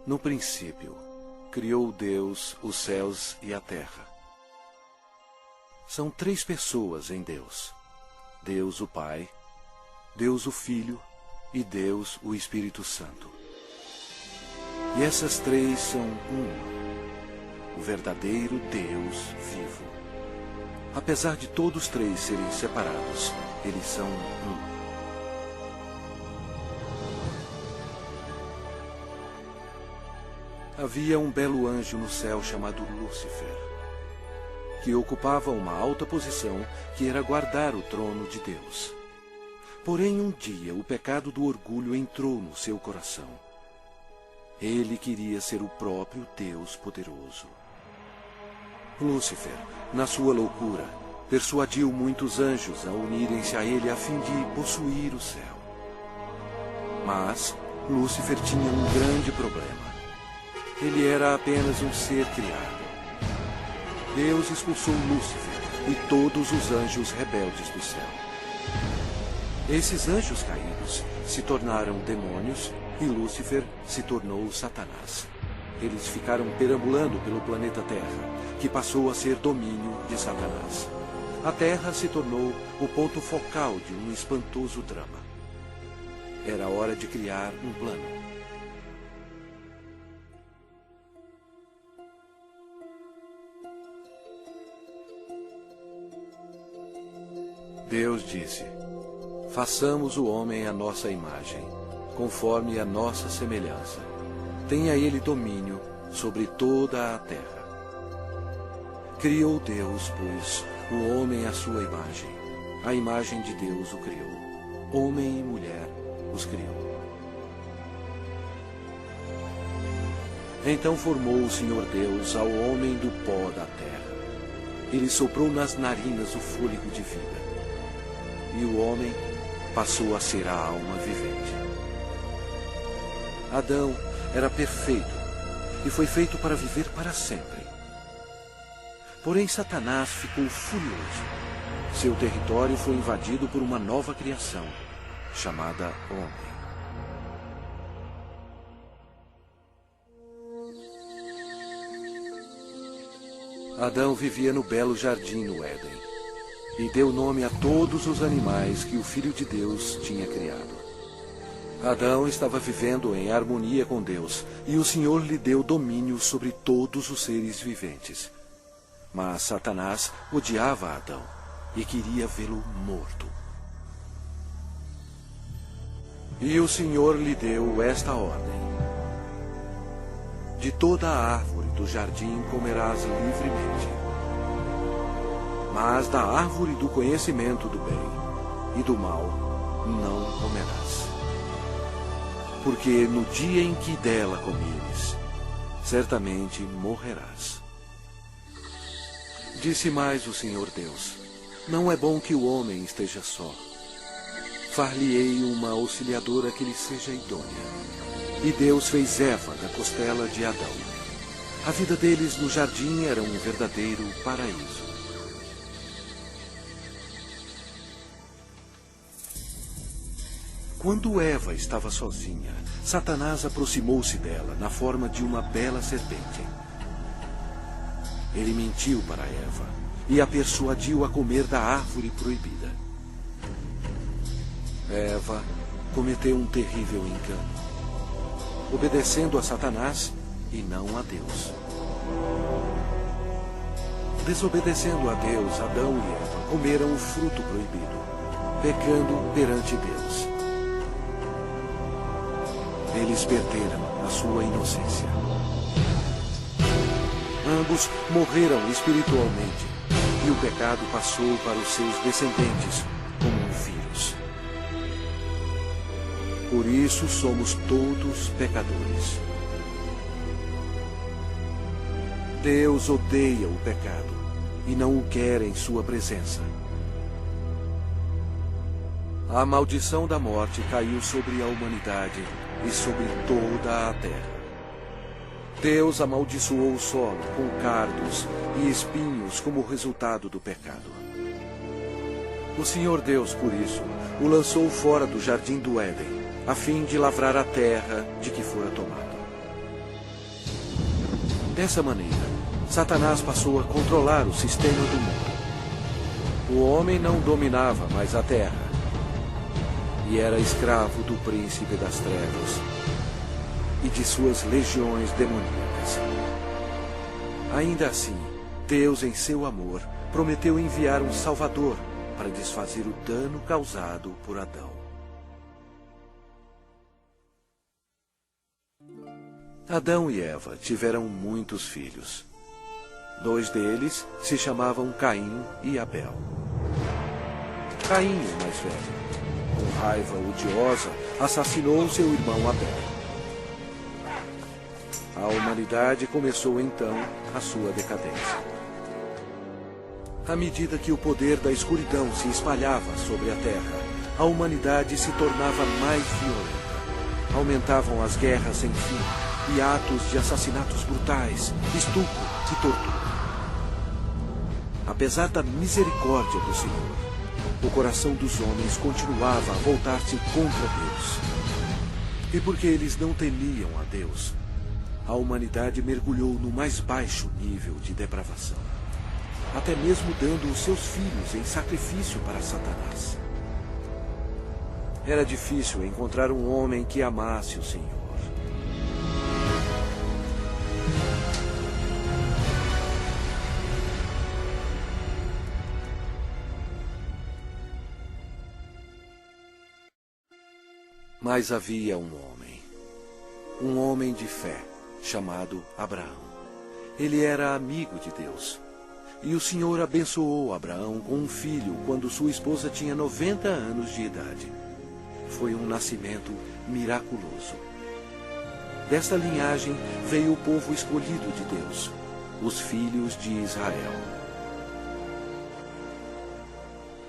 No princípio, criou Deus os céus e a terra. São três pessoas em Deus: Deus o Pai, Deus o Filho e Deus o Espírito Santo. E essas três são uma, o verdadeiro Deus vivo. Apesar de todos três serem separados, eles são um. Havia um belo anjo no céu chamado Lúcifer, que ocupava uma alta posição que era guardar o trono de Deus. Porém, um dia o pecado do orgulho entrou no seu coração. Ele queria ser o próprio Deus poderoso. Lúcifer, na sua loucura, persuadiu muitos anjos a unirem-se a ele a fim de possuir o céu. Mas Lúcifer tinha um grande problema. Ele era apenas um ser criado. Deus expulsou Lúcifer e todos os anjos rebeldes do céu. Esses anjos caídos se tornaram demônios e Lúcifer se tornou Satanás. Eles ficaram perambulando pelo planeta Terra, que passou a ser domínio de Satanás. A Terra se tornou o ponto focal de um espantoso drama. Era hora de criar um plano. Deus disse: façamos o homem à nossa imagem, conforme a nossa semelhança. Tenha ele domínio sobre toda a terra. Criou Deus, pois, o homem à sua imagem. A imagem de Deus o criou. Homem e mulher os criou. Então formou o Senhor Deus ao homem do pó da terra. Ele soprou nas narinas o fôlego de vida. E o homem passou a ser a alma vivente. Adão era perfeito e foi feito para viver para sempre. Porém, Satanás ficou furioso. Seu território foi invadido por uma nova criação, chamada homem. Adão vivia no belo jardim no Éden e deu nome a todos os animais que o Filho de Deus tinha criado. Adão estava vivendo em harmonia com Deus, e o Senhor lhe deu domínio sobre todos os seres viventes. Mas Satanás odiava Adão e queria vê-lo morto. E o Senhor lhe deu esta ordem: de toda a árvore do jardim comerás livremente, mas da árvore do conhecimento do bem e do mal não comerás. Porque no dia em que dela comeres, certamente morrerás. Disse mais o Senhor Deus: não é bom que o homem esteja só. Far-lhe-ei uma auxiliadora que lhe seja idônea. E Deus fez Eva da costela de Adão. A vida deles no jardim era um verdadeiro paraíso. Quando Eva estava sozinha, Satanás aproximou-se dela na forma de uma bela serpente. Ele mentiu para Eva e a persuadiu a comer da árvore proibida. Eva cometeu um terrível engano, obedecendo a Satanás e não a Deus. Desobedecendo a Deus, Adão e Eva comeram o fruto proibido, pecando perante Deus. Eles perderam a sua inocência. Ambos morreram espiritualmente, e o pecado passou para os seus descendentes como um vírus. Por isso somos todos pecadores. Deus odeia o pecado e não o quer em sua presença. A maldição da morte caiu sobre a humanidade e sobre toda a terra. Deus amaldiçoou o solo com cardos e espinhos como resultado do pecado. O Senhor Deus, por isso, o lançou fora do jardim do Éden, a fim de lavrar a terra de que fora tomado. Dessa maneira, Satanás passou a controlar o sistema do mundo. O homem não dominava mais a terra e era escravo do príncipe das trevas e de suas legiões demoníacas. Ainda assim, Deus, em seu amor, prometeu enviar um Salvador para desfazer o dano causado por Adão. Adão e Eva tiveram muitos filhos. 2 deles se chamavam Caim e Abel. Caim, o mais velho, com raiva odiosa, assassinou seu irmão Abel. A humanidade começou então a sua decadência. À medida que o poder da escuridão se espalhava sobre a terra, a humanidade se tornava mais violenta. Aumentavam as guerras sem fim e atos de assassinatos brutais, estupro e tortura. Apesar da misericórdia do Senhor, o coração dos homens continuava a voltar-se contra Deus. E porque eles não temiam a Deus, a humanidade mergulhou no mais baixo nível de depravação, até mesmo dando os seus filhos em sacrifício para Satanás. Era difícil encontrar um homem que amasse o Senhor. Mas havia um homem de fé, chamado Abraão. Ele era amigo de Deus. E o Senhor abençoou Abraão com um filho quando sua esposa tinha 90 anos de idade. Foi um nascimento miraculoso. Desta linhagem veio o povo escolhido de Deus, os filhos de Israel.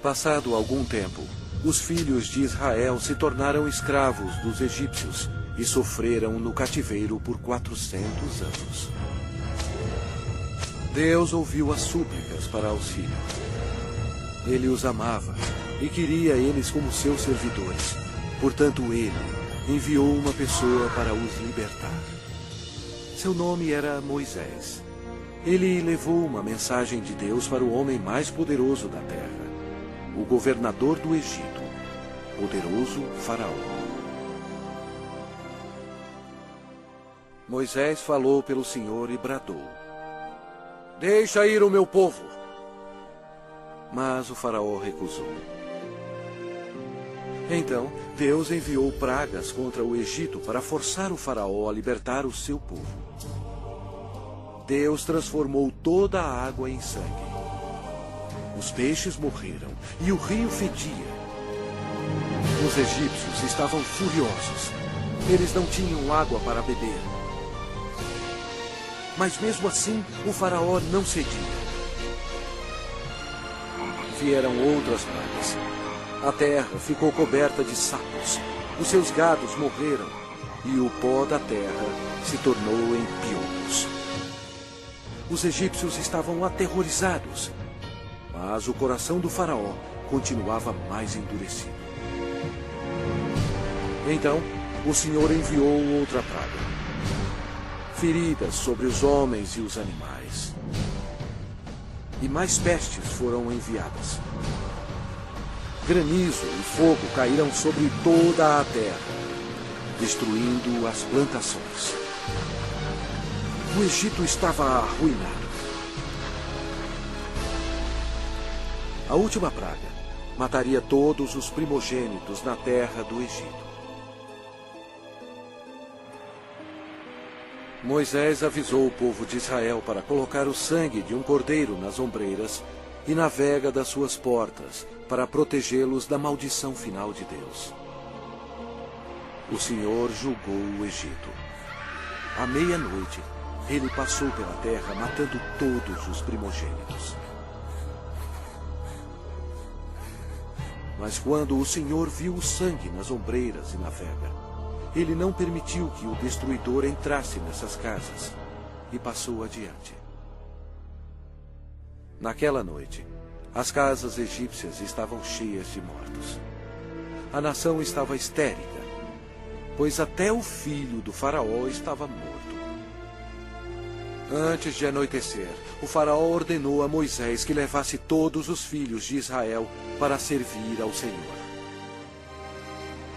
Passado algum tempo, os filhos de Israel se tornaram escravos dos egípcios e sofreram no cativeiro por 400 anos. Deus ouviu as súplicas para auxílio. Ele os amava e queria eles como seus servidores. Portanto, ele enviou uma pessoa para os libertar. Seu nome era Moisés. Ele levou uma mensagem de Deus para o homem mais poderoso da terra, o governador do Egito, poderoso Faraó. Moisés falou pelo Senhor e bradou: "Deixa ir o meu povo." Mas o Faraó recusou. Então, Deus enviou pragas contra o Egito para forçar o Faraó a libertar o seu povo. Deus transformou toda a água em sangue. Os peixes morreram e o rio fedia. Os egípcios estavam furiosos. Eles não tinham água para beber. Mas mesmo assim, o Faraó não cedia. Vieram outras pragas. A terra ficou coberta de sapos. Os seus gados morreram e o pó da terra se tornou em piolhos. Os egípcios estavam aterrorizados, mas o coração do Faraó continuava mais endurecido. Então, o Senhor enviou outra praga: feridas sobre os homens e os animais. E mais pestes foram enviadas. Granizo e fogo caíram sobre toda a terra, destruindo as plantações. O Egito estava arruinado. A última praga mataria todos os primogênitos na terra do Egito. Moisés avisou o povo de Israel para colocar o sangue de um cordeiro nas ombreiras e na vega das suas portas, para protegê-los da maldição final de Deus. O Senhor julgou o Egito. À meia-noite, ele passou pela terra matando todos os primogênitos. Mas quando o Senhor viu o sangue nas ombreiras e na vega, ele não permitiu que o destruidor entrasse nessas casas e passou adiante. Naquela noite, as casas egípcias estavam cheias de mortos. A nação estava histérica, pois até o filho do Faraó estava morto. Antes de anoitecer, o faraó ordenou a Moisés que levasse todos os filhos de Israel para servir ao Senhor.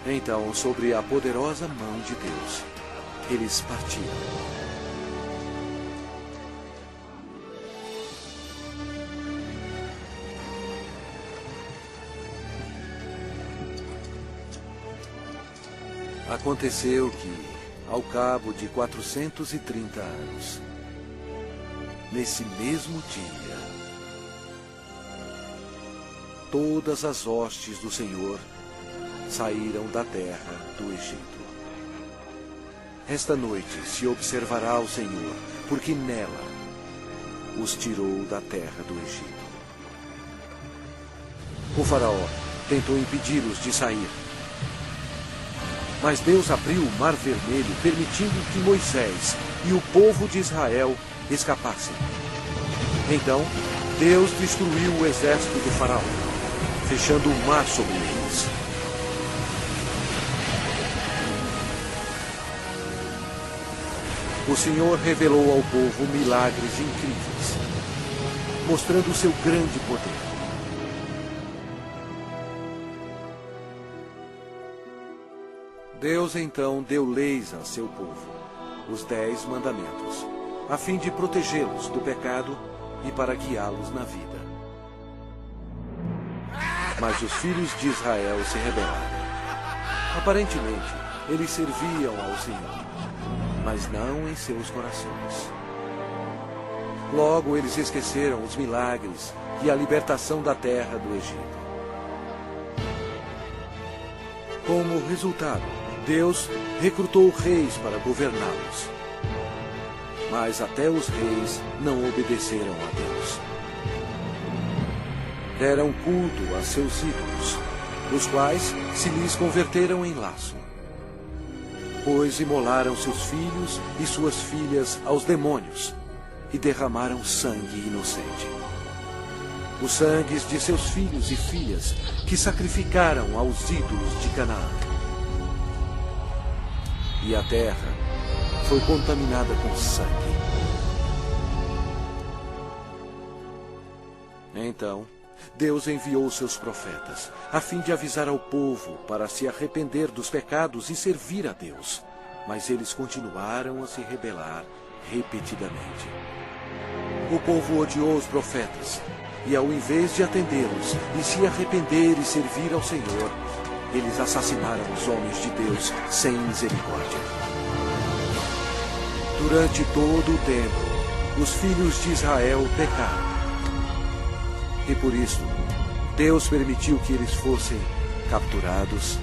Então, sobre a poderosa mão de Deus, eles partiram. Aconteceu que, ao cabo de 430 anos, nesse mesmo dia, todas as hostes do Senhor saíram da terra do Egito. Esta noite se observará o Senhor, porque nela os tirou da terra do Egito. O faraó tentou impedi-los de sair, mas Deus abriu o Mar Vermelho, permitindo que Moisés e o povo de Israel escapassem. Então, Deus destruiu o exército do faraó, fechando o mar sobre eles. O Senhor revelou ao povo milagres incríveis, mostrando o seu grande poder. Deus então deu leis a seu povo, os 10 mandamentos, a fim de protegê-los do pecado e para guiá-los na vida. Mas os filhos de Israel se rebelaram. Aparentemente, eles serviam ao Senhor, mas não em seus corações. Logo, eles esqueceram os milagres e a libertação da terra do Egito. Como resultado, Deus recrutou reis para governá-los. Mas até os reis não obedeceram a Deus. Deram culto a seus ídolos, os quais se lhes converteram em laço. Pois imolaram seus filhos e suas filhas aos demônios e derramaram sangue inocente. Os sangues de seus filhos e filhas que sacrificaram aos ídolos de Canaã. E a terra foi contaminada com sangue. Então, Deus enviou seus profetas, a fim de avisar ao povo para se arrepender dos pecados e servir a Deus. Mas eles continuaram a se rebelar repetidamente. O povo odiou os profetas, e ao invés de atendê-los e se arrepender e servir ao Senhor, eles assassinaram os homens de Deus sem misericórdia. Durante todo o tempo, os filhos de Israel pecaram. E por isso, Deus permitiu que eles fossem capturados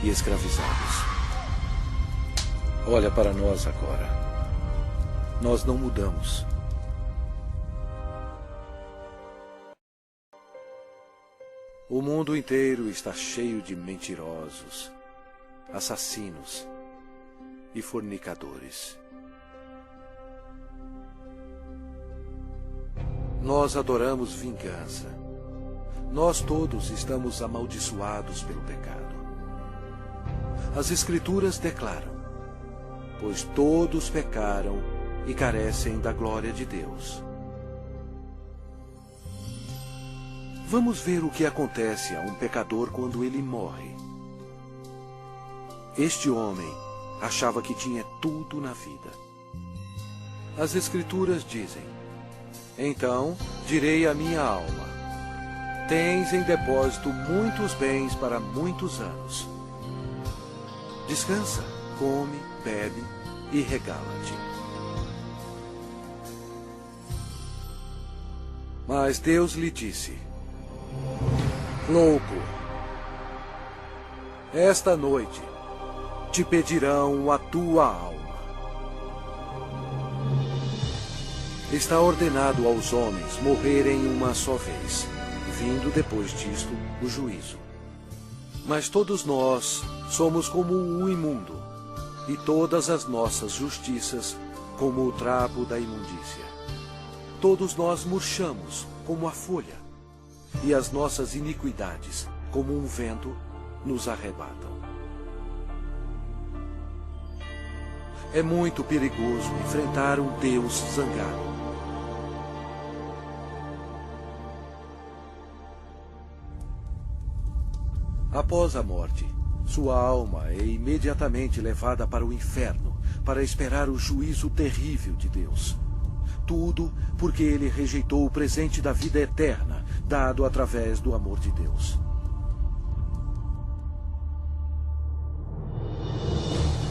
e escravizados. Olha para nós agora. Nós não mudamos. O mundo inteiro está cheio de mentirosos, assassinos e fornicadores. Nós adoramos vingança. Nós todos estamos amaldiçoados pelo pecado. As Escrituras declaram: pois todos pecaram e carecem da glória de Deus. Vamos ver o que acontece a um pecador quando ele morre. Este homem achava que tinha tudo na vida. As Escrituras dizem: então direi à minha alma: tens em depósito muitos bens para muitos anos. Descansa, come, bebe e regala-te. Mas Deus lhe disse: louco, esta noite te pedirão a tua alma. Está ordenado aos homens morrerem uma só vez, vindo depois disto o juízo. Mas todos nós somos como o imundo, e todas as nossas justiças como o trapo da imundícia. Todos nós murchamos como a folha, e as nossas iniquidades, como um vento, nos arrebatam. É muito perigoso enfrentar um Deus zangado. Após a morte, sua alma é imediatamente levada para o inferno para esperar o juízo terrível de Deus. Tudo porque ele rejeitou o presente da vida eterna, dado através do amor de Deus.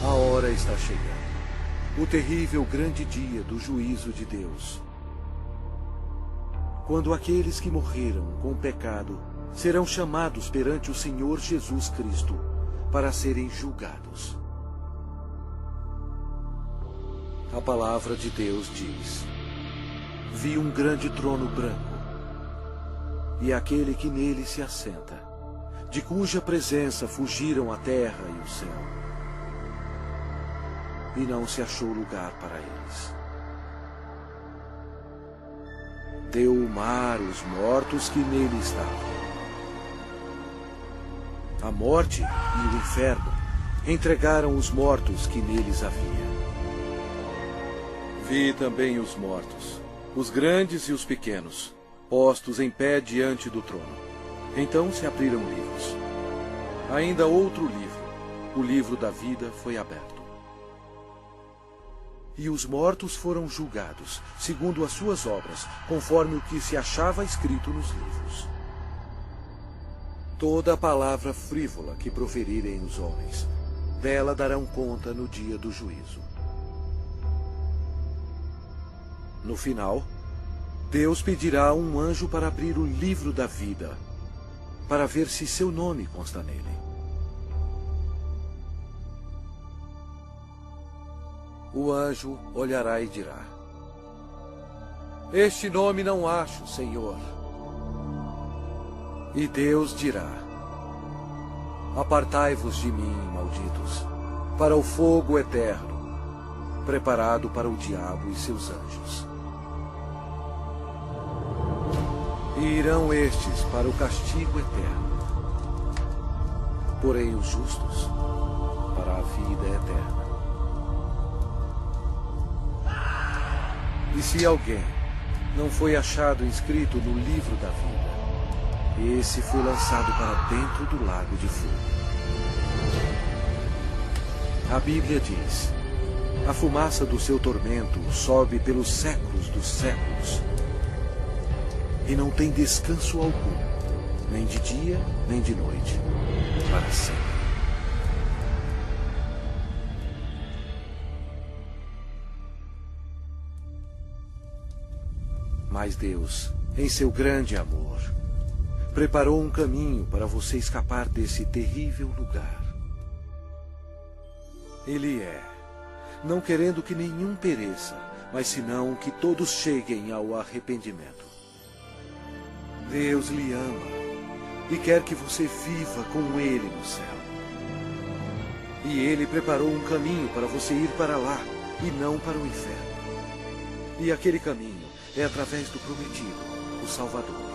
A hora está chegando. O terrível grande dia do juízo de Deus. Quando aqueles que morreram com o pecado serão chamados perante o Senhor Jesus Cristo para serem julgados. A palavra de Deus diz: vi um grande trono branco, e aquele que nele se assenta, de cuja presença fugiram a terra e o céu, e não se achou lugar para eles. Deu o mar os mortos que nele estavam. A morte e o inferno entregaram os mortos que neles havia. Vi também os mortos, os grandes e os pequenos, postos em pé diante do trono. Então se abriram livros. Ainda outro livro, o livro da vida, foi aberto. E os mortos foram julgados, segundo as suas obras, conforme o que se achava escrito nos livros. Toda a palavra frívola que proferirem os homens, dela darão conta no dia do juízo. No final, Deus pedirá a um anjo para abrir o livro da vida, para ver se seu nome consta nele. O anjo olhará e dirá: este nome não acho, Senhor. E Deus dirá: apartai-vos de mim, malditos, para o fogo eterno, preparado para o diabo e seus anjos. E irão estes para o castigo eterno, porém os justos para a vida eterna. E se alguém não foi achado inscrito no livro da vida, esse foi lançado para dentro do lago de fogo. A Bíblia diz: a fumaça do seu tormento sobe pelos séculos dos séculos, e não tem descanso algum, nem de dia, nem de noite, para sempre. Mas Deus, em seu grande amor, preparou um caminho para você escapar desse terrível lugar. Ele não querendo que nenhum pereça, mas senão que todos cheguem ao arrependimento. Deus lhe ama e quer que você viva com Ele no céu. E Ele preparou um caminho para você ir para lá e não para o inferno. E aquele caminho é através do prometido, o Salvador.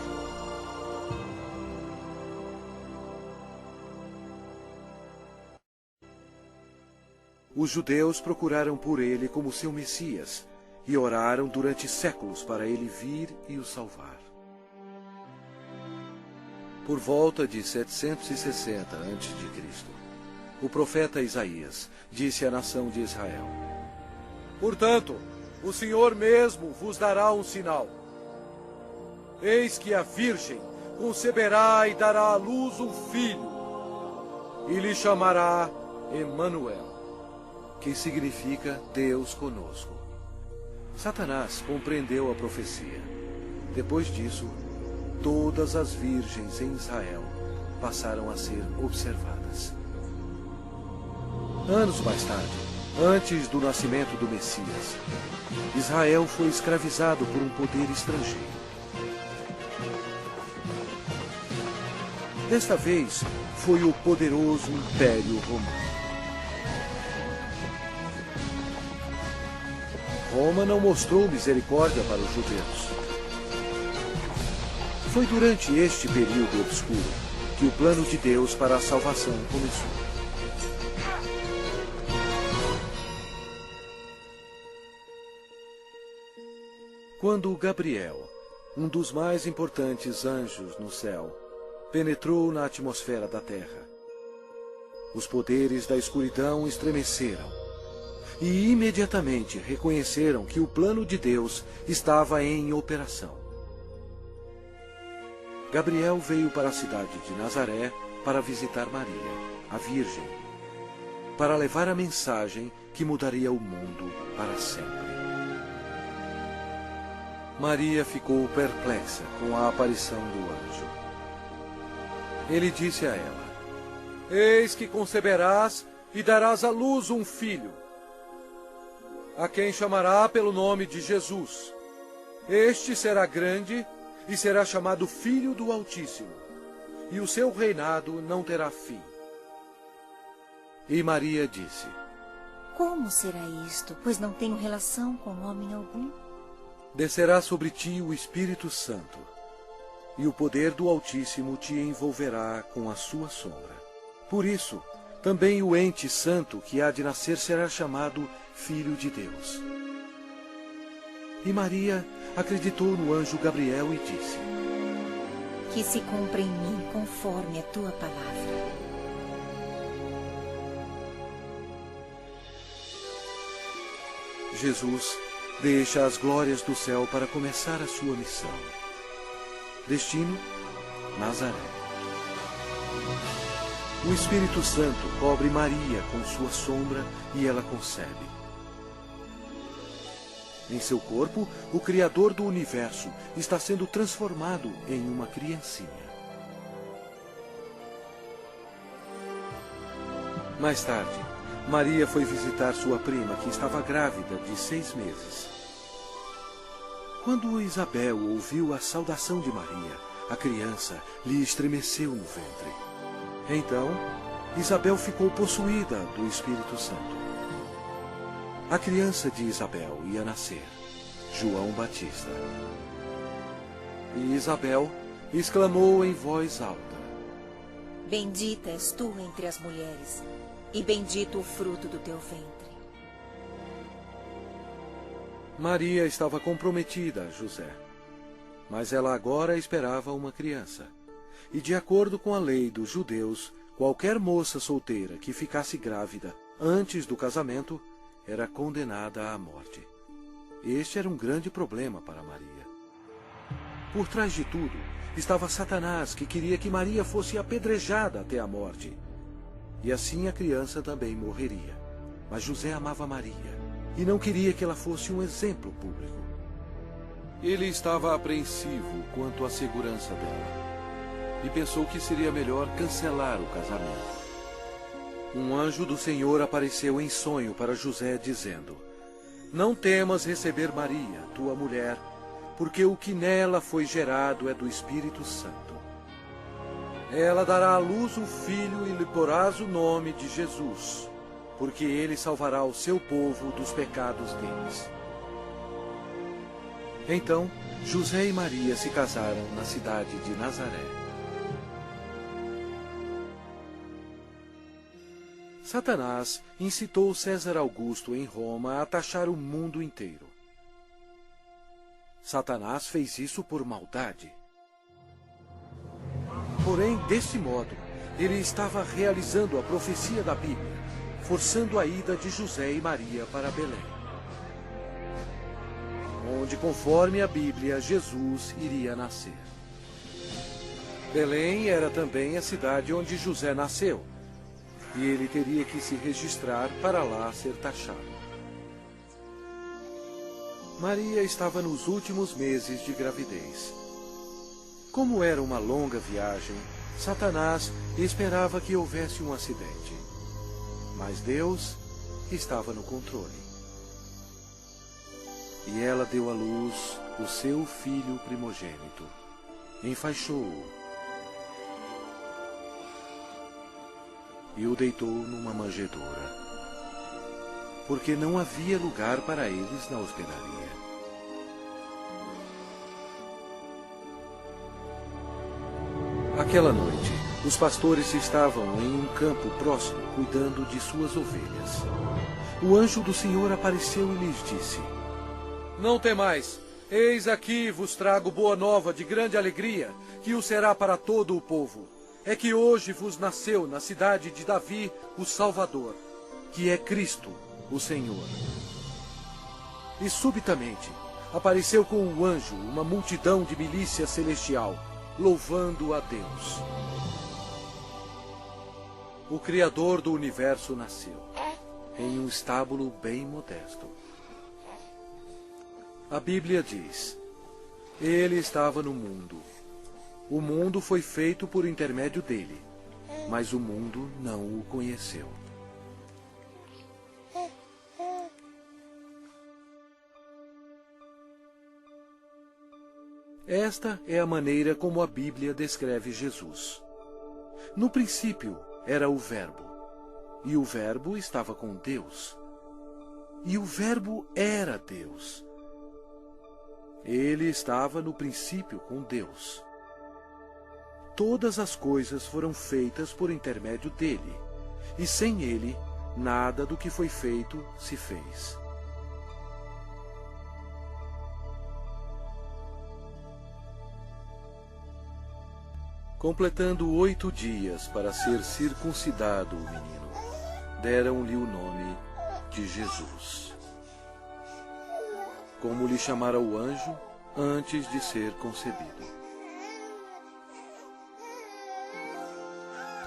Os judeus procuraram por ele como seu Messias e oraram durante séculos para ele vir e o salvar. Por volta de 760 a.C., o profeta Isaías disse à nação de Israel: portanto, o Senhor mesmo vos dará um sinal. Eis que a virgem conceberá e dará à luz um filho, e lhe chamará Emanuel, que significa Deus conosco. Satanás compreendeu a profecia. Depois disso, todas as virgens em Israel passaram a ser observadas. Anos mais tarde, antes do nascimento do Messias, Israel foi escravizado por um poder estrangeiro. Desta vez, foi o poderoso Império Romano. Roma não mostrou misericórdia para os judeus. Foi durante este período obscuro que o plano de Deus para a salvação começou. Quando Gabriel, um dos mais importantes anjos no céu, penetrou na atmosfera da terra, os poderes da escuridão estremeceram e imediatamente reconheceram que o plano de Deus estava em operação. Gabriel veio para a cidade de Nazaré para visitar Maria, a Virgem, para levar a mensagem que mudaria o mundo para sempre. Maria ficou perplexa com a aparição do anjo. Ele disse a ela: Eis que conceberás e darás à luz um filho, a quem chamará pelo nome de Jesus. Este será grande e será chamado Filho do Altíssimo, e o seu reinado não terá fim. E Maria disse: Como será isto, pois não tenho relação com homem algum? Descerá sobre ti o Espírito Santo, e o poder do Altíssimo te envolverá com a sua sombra. Por isso, também o ente santo que há de nascer será chamado Filho de Deus. E Maria acreditou no anjo Gabriel e disse: Que se cumpra em mim conforme a tua palavra. Jesus deixa as glórias do céu para começar a sua missão. Destino: Nazaré. O Espírito Santo cobre Maria com sua sombra e ela concebe. Em seu corpo, o Criador do universo está sendo transformado em uma criancinha. Mais tarde, Maria foi visitar sua prima, que estava grávida de 6 meses. Quando Isabel ouviu a saudação de Maria, a criança lhe estremeceu no ventre. Então, Isabel ficou possuída do Espírito Santo. A criança de Isabel ia nascer, João Batista. E Isabel exclamou em voz alta: Bendita és tu entre as mulheres, e bendito o fruto do teu ventre. Maria estava comprometida a José, mas ela agora esperava uma criança. E de acordo com a lei dos judeus, qualquer moça solteira que ficasse grávida antes do casamento era condenada à morte. Este era um grande problema para Maria. Por trás de tudo estava Satanás, que queria que Maria fosse apedrejada até a morte. E assim a criança também morreria. Mas José amava Maria e não queria que ela fosse um exemplo público. Ele estava apreensivo quanto à segurança dela e pensou que seria melhor cancelar o casamento. Um anjo do Senhor apareceu em sonho para José, dizendo: Não temas receber Maria, tua mulher, porque o que nela foi gerado é do Espírito Santo. Ela dará à luz um filho e lhe porás o nome de Jesus, porque ele salvará o seu povo dos pecados deles. Então, José e Maria se casaram na cidade de Nazaré. Satanás incitou César Augusto em Roma a taxar o mundo inteiro. Satanás fez isso por maldade. Porém, desse modo, ele estava realizando a profecia da Bíblia, forçando a ida de José e Maria para Belém, onde, conforme a Bíblia, Jesus iria nascer. Belém era também a cidade onde José nasceu, e ele teria que se registrar para lá ser taxado. Maria estava nos últimos meses de gravidez. Como era uma longa viagem, Satanás esperava que houvesse um acidente. Mas Deus estava no controle. E ela deu à luz o seu filho primogênito. Enfaixou-o e o deitou numa manjedoura, porque não havia lugar para eles na hospedaria. Aquela noite, os pastores estavam em um campo próximo, cuidando de suas ovelhas. O anjo do Senhor apareceu e lhes disse: Não temais, Eis aqui vos trago boa nova de grande alegria, que o será para todo o povo. É que hoje vos nasceu na cidade de Davi o Salvador, que é Cristo, o Senhor. E subitamente apareceu com um anjo uma multidão de milícia celestial, louvando a Deus. O Criador do universo nasceu, em um estábulo bem modesto. A Bíblia diz: Ele estava no mundo. O mundo foi feito por intermédio dele, mas o mundo não o conheceu. Esta é a maneira como a Bíblia descreve Jesus. No princípio era o Verbo, e o Verbo estava com Deus, e o Verbo era Deus. Ele estava no princípio com Deus. Todas as coisas foram feitas por intermédio dele, e sem ele, nada do que foi feito se fez. Completando 8 dias para ser circuncidado o menino, deram-lhe o nome de Jesus, como lhe chamara o anjo antes de ser concebido.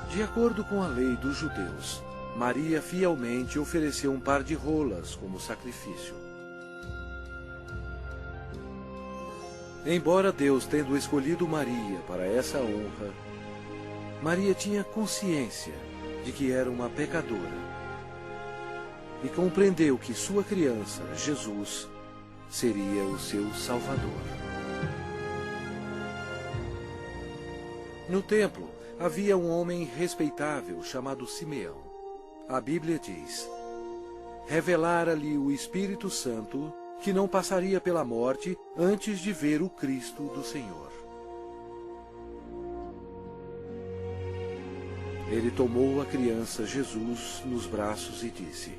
De acordo com a lei dos judeus, Maria fielmente ofereceu um par de rolas como sacrifício. Embora Deus tendo escolhido Maria para essa honra, Maria tinha consciência de que era uma pecadora e compreendeu que sua criança, Jesus, seria o seu Salvador. No templo havia um homem respeitável chamado Simeão. A Bíblia diz: revelara-lhe o Espírito Santo que não passaria pela morte antes de ver o Cristo do Senhor. Ele tomou a criança Jesus nos braços e disse: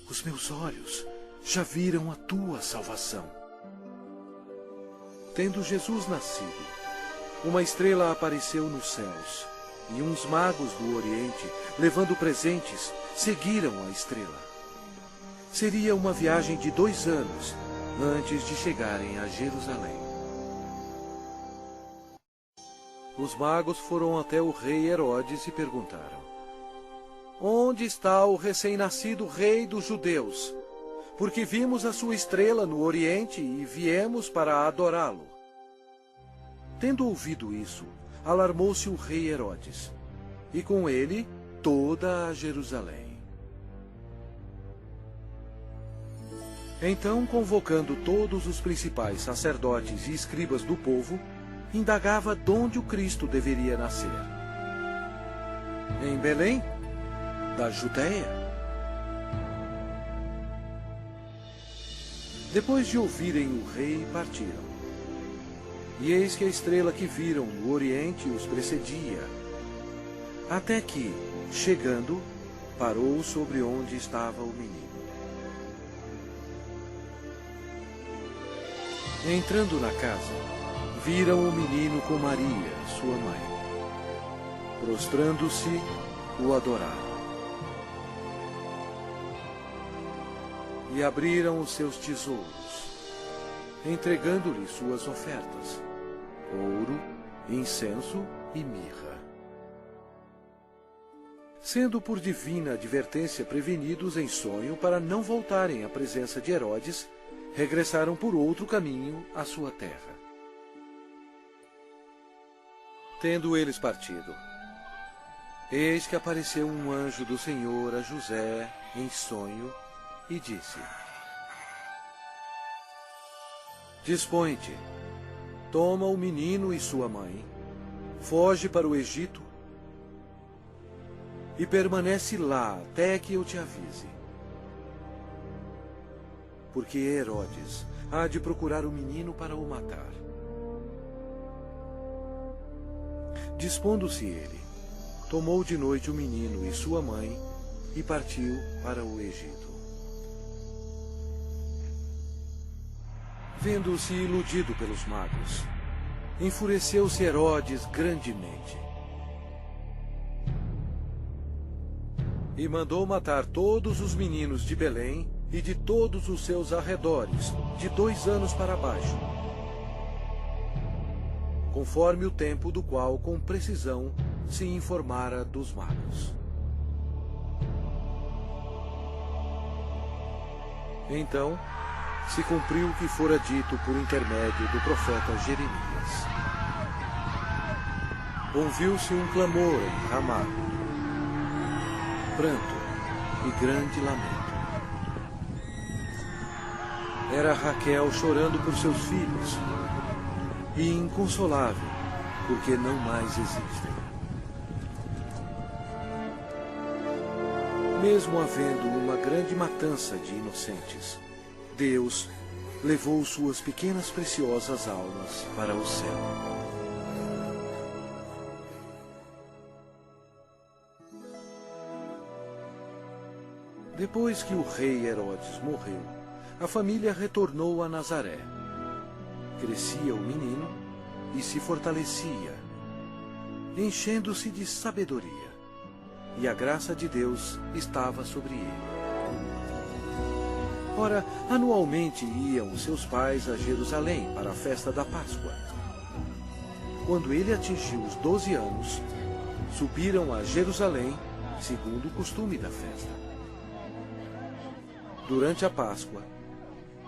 os meus olhos já viram a tua salvação. Tendo Jesus nascido, uma estrela apareceu nos céus, e uns magos do Oriente, levando presentes, seguiram a estrela. Seria uma viagem de 2 anos antes de chegarem a Jerusalém. Os magos foram até o rei Herodes e perguntaram: onde está o recém-nascido rei dos judeus? Porque vimos a sua estrela no Oriente e viemos para adorá-lo. Tendo ouvido isso, alarmou-se o rei Herodes, e com ele toda a Jerusalém. Então, convocando todos os principais sacerdotes e escribas do povo, indagava donde o Cristo deveria nascer. Em Belém, da Judéia. Depois de ouvirem o rei, partiram. E eis que a estrela que viram no Oriente os precedia, até que, chegando, parou sobre onde estava o menino. Entrando na casa, viram o menino com Maria, sua mãe. Prostrando-se, o adoraram. E abriram os seus tesouros, entregando-lhe suas ofertas: ouro, incenso e mirra. Sendo por divina advertência prevenidos em sonho para não voltarem à presença de Herodes, regressaram por outro caminho à sua terra. Tendo eles partido, eis que apareceu um anjo do Senhor a José em sonho e disse: dispõe-te, toma o menino e sua mãe, foge para o Egito e permanece lá até que eu te avise. Porque Herodes há de procurar o menino para o matar. Dispondo-se ele, tomou de noite o menino e sua mãe e partiu para o Egito. Vendo-se iludido pelos magos, enfureceu-se Herodes grandemente e mandou matar todos os meninos de Belém e de todos os seus arredores, de 2 anos para baixo, conforme o tempo do qual com precisão se informara dos magos. Então se cumpriu o que fora dito por intermédio do profeta Jeremias. Ouviu-se um clamor em Ramá, pranto e grande lamento. Era Raquel chorando por seus filhos e inconsolável, porque não mais existem. Mesmo havendo uma grande matança de inocentes, Deus levou suas pequenas preciosas almas para o céu. Depois que o rei Herodes morreu, a família retornou a Nazaré. Crescia o menino e se fortalecia, enchendo-se de sabedoria, e a graça de Deus estava sobre ele. Ora, anualmente iam seus pais a Jerusalém para a festa da Páscoa. Quando ele atingiu os 12 anos, subiram a Jerusalém, segundo o costume da festa. Durante a Páscoa,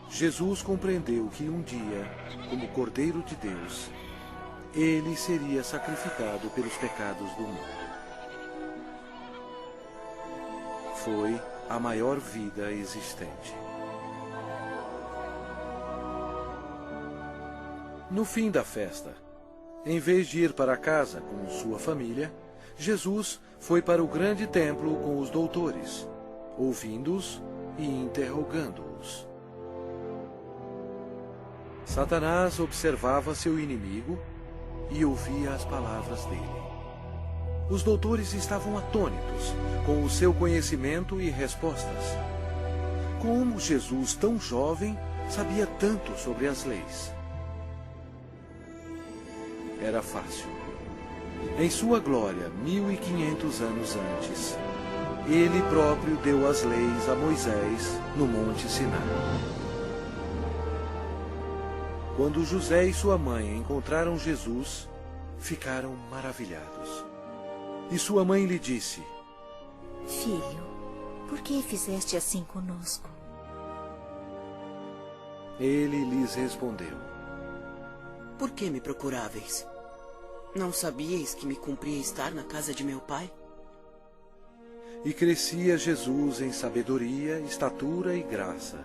Jesus compreendeu que um dia, como Cordeiro de Deus, ele seria sacrificado pelos pecados do mundo. Foi a maior vida existente. No fim da festa, em vez de ir para casa com sua família, Jesus foi para o grande templo com os doutores, ouvindo-os e interrogando-os. Satanás observava seu inimigo e ouvia as palavras dele. Os doutores estavam atônitos com o seu conhecimento e respostas. Como Jesus, tão jovem, sabia tanto sobre as leis? Era fácil. Em sua glória, 1500 anos antes, ele próprio deu as leis a Moisés no Monte Sinai. Quando José e sua mãe encontraram Jesus, ficaram maravilhados. E sua mãe lhe disse: Filho, por que fizeste assim conosco? Ele lhes respondeu: Por que me procuráveis? Não sabíeis que me cumpria estar na casa de meu pai? E crescia Jesus em sabedoria, estatura e graça,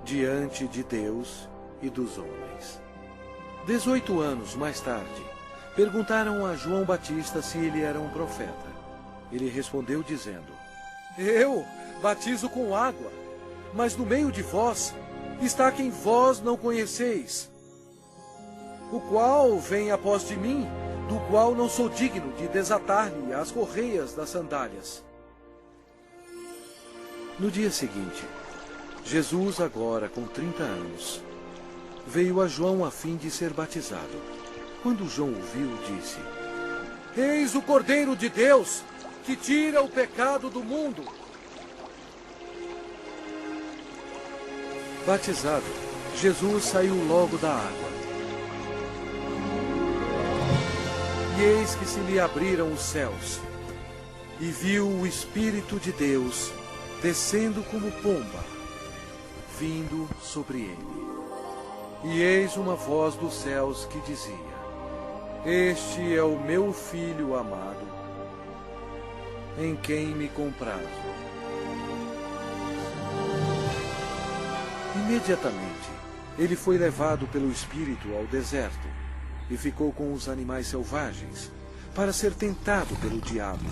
diante de Deus e dos homens. 18 anos mais tarde, perguntaram a João Batista se ele era um profeta. Ele respondeu dizendo: Eu batizo com água, mas no meio de vós está quem vós não conheceis, o qual vem após de mim, do qual não sou digno de desatar-lhe as correias das sandálias. No dia seguinte, Jesus, agora com 30 anos, veio a João a fim de ser batizado. Quando João o viu, disse: Eis o Cordeiro de Deus, que tira o pecado do mundo. Batizado, Jesus saiu logo da água. E eis que se lhe abriram os céus, e viu o Espírito de Deus descendo como pomba, vindo sobre ele. E eis uma voz dos céus que dizia: Este é o meu Filho amado, em quem me comprazo. Imediatamente, ele foi levado pelo Espírito ao deserto e ficou com os animais selvagens, para ser tentado pelo diabo.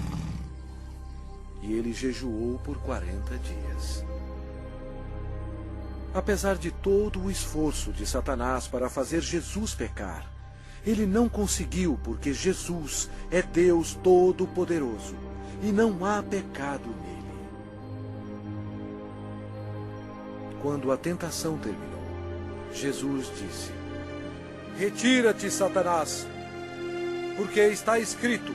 E ele jejuou por 40 dias. Apesar de todo o esforço de Satanás para fazer Jesus pecar, ele não conseguiu, porque Jesus é Deus Todo-Poderoso e não há pecado nele. Quando a tentação terminou, Jesus disse: Retira-te, Satanás, porque está escrito: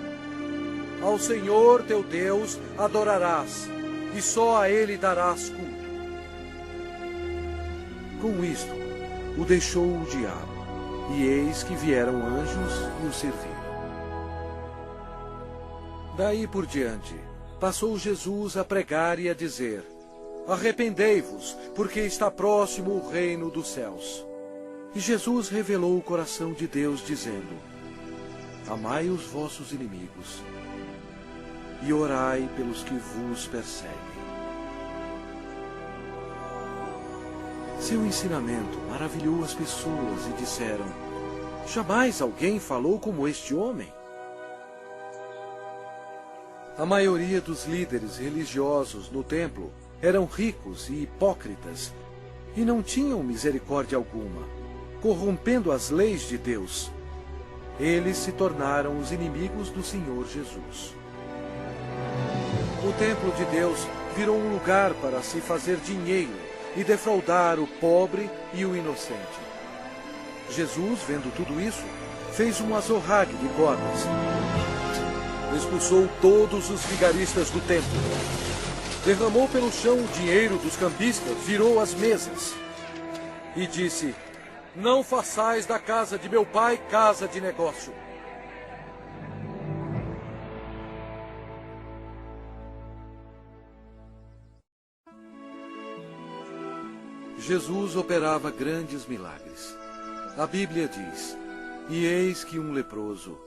Ao Senhor teu Deus adorarás, e só a Ele darás culto. Com isto, o deixou o diabo, e eis que vieram anjos e o serviram. Daí por diante, passou Jesus a pregar e a dizer: Arrependei-vos, porque está próximo o reino dos céus. E Jesus revelou o coração de Deus, dizendo: Amai os vossos inimigos, e orai pelos que vos perseguem. Seu ensinamento maravilhou as pessoas e disseram: Jamais alguém falou como este homem. A maioria dos líderes religiosos no templo eram ricos e hipócritas e não tinham misericórdia alguma, corrompendo as leis de Deus. Eles se tornaram os inimigos do Senhor Jesus. O templo de Deus virou um lugar para se fazer dinheiro e defraudar o pobre e o inocente. Jesus, vendo tudo isso, fez um azorrague de cordas. Expulsou todos os vigaristas do templo. Derramou pelo chão o dinheiro dos cambistas, virou as mesas. E disse: Não façais da casa de meu pai casa de negócio. Jesus operava grandes milagres. A Bíblia diz: E eis que um leproso,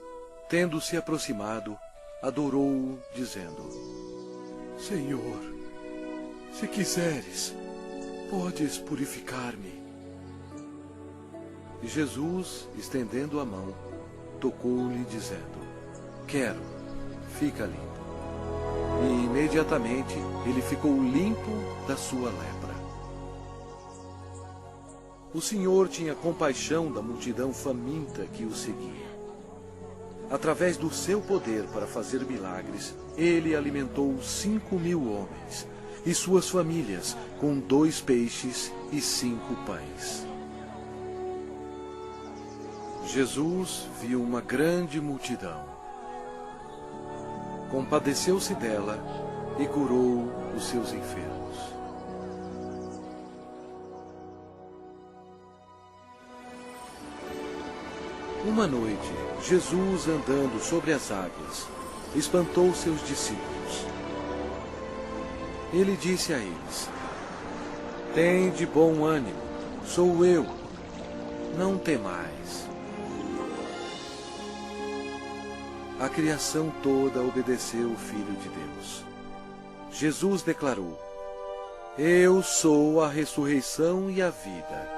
tendo se aproximado, adorou-o, dizendo: Senhor, se quiseres, podes purificar-me. E Jesus, estendendo a mão, tocou-lhe, dizendo: Quero, fica limpo. E imediatamente ele ficou limpo da sua lepra. O Senhor tinha compaixão da multidão faminta que o seguia. Através do seu poder para fazer milagres, ele alimentou 5.000 homens e suas famílias com 2 peixes e 5 pães. Jesus viu uma grande multidão. Compadeceu-se dela e curou os seus enfermos. Uma noite, Jesus, andando sobre as águas, espantou seus discípulos. Ele disse a eles: Tende bom ânimo, sou eu, não temais. A criação toda obedeceu o Filho de Deus. Jesus declarou: Eu sou a ressurreição e a vida.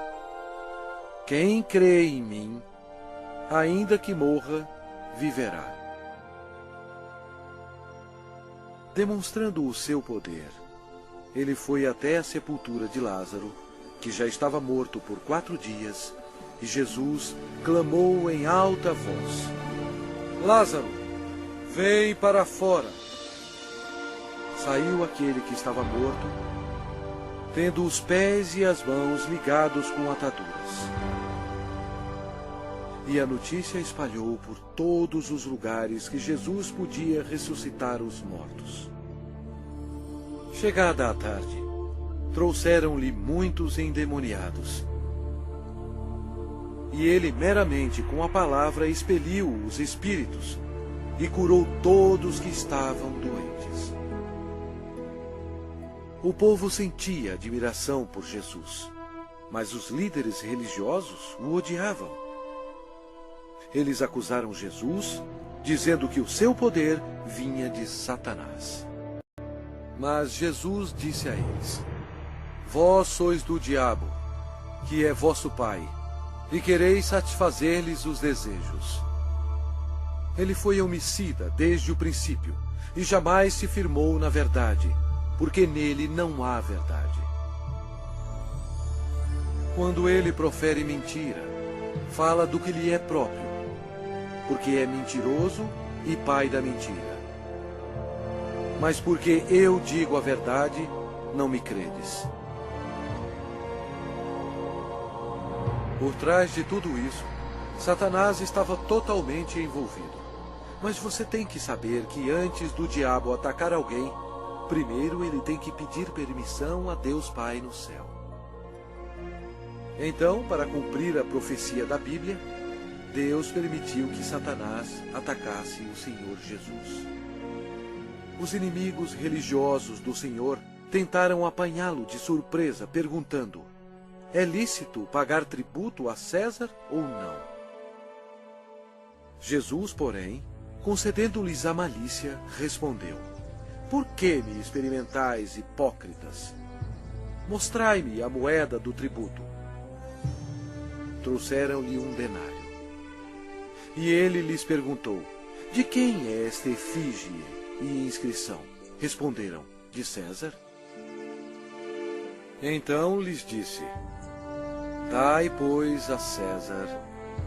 Quem crê em mim, ainda que morra, viverá. Demonstrando o seu poder, ele foi até a sepultura de Lázaro, que já estava morto por 4 dias, e Jesus clamou em alta voz: Lázaro, vem para fora. Saiu aquele que estava morto, tendo os pés e as mãos ligados com ataduras. E a notícia espalhou por todos os lugares que Jesus podia ressuscitar os mortos. Chegada a tarde, trouxeram-lhe muitos endemoniados. E ele meramente com a palavra expeliu os espíritos e curou todos que estavam doentes. O povo sentia admiração por Jesus, mas os líderes religiosos o odiavam. Eles acusaram Jesus, dizendo que o seu poder vinha de Satanás. Mas Jesus disse a eles: Vós sois do diabo, que é vosso pai, e quereis satisfazer-lhes os desejos. Ele foi homicida desde o princípio, e jamais se firmou na verdade, porque nele não há verdade. Quando ele profere mentira, fala do que lhe é próprio, porque é mentiroso e pai da mentira. Mas porque eu digo a verdade, não me credes. Por trás de tudo isso, Satanás estava totalmente envolvido. Mas você tem que saber que antes do diabo atacar alguém, primeiro ele tem que pedir permissão a Deus Pai no céu. Então, para cumprir a profecia da Bíblia, Deus permitiu que Satanás atacasse o Senhor Jesus. Os inimigos religiosos do Senhor tentaram apanhá-lo de surpresa, perguntando: é lícito pagar tributo a César ou não? Jesus, porém, concedendo-lhes a malícia, respondeu: por que me experimentais, hipócritas? Mostrai-me a moeda do tributo. Trouxeram-lhe um denário. E ele lhes perguntou: de quem é esta efígie e inscrição? Responderam: de César. Então lhes disse: dai, pois, a César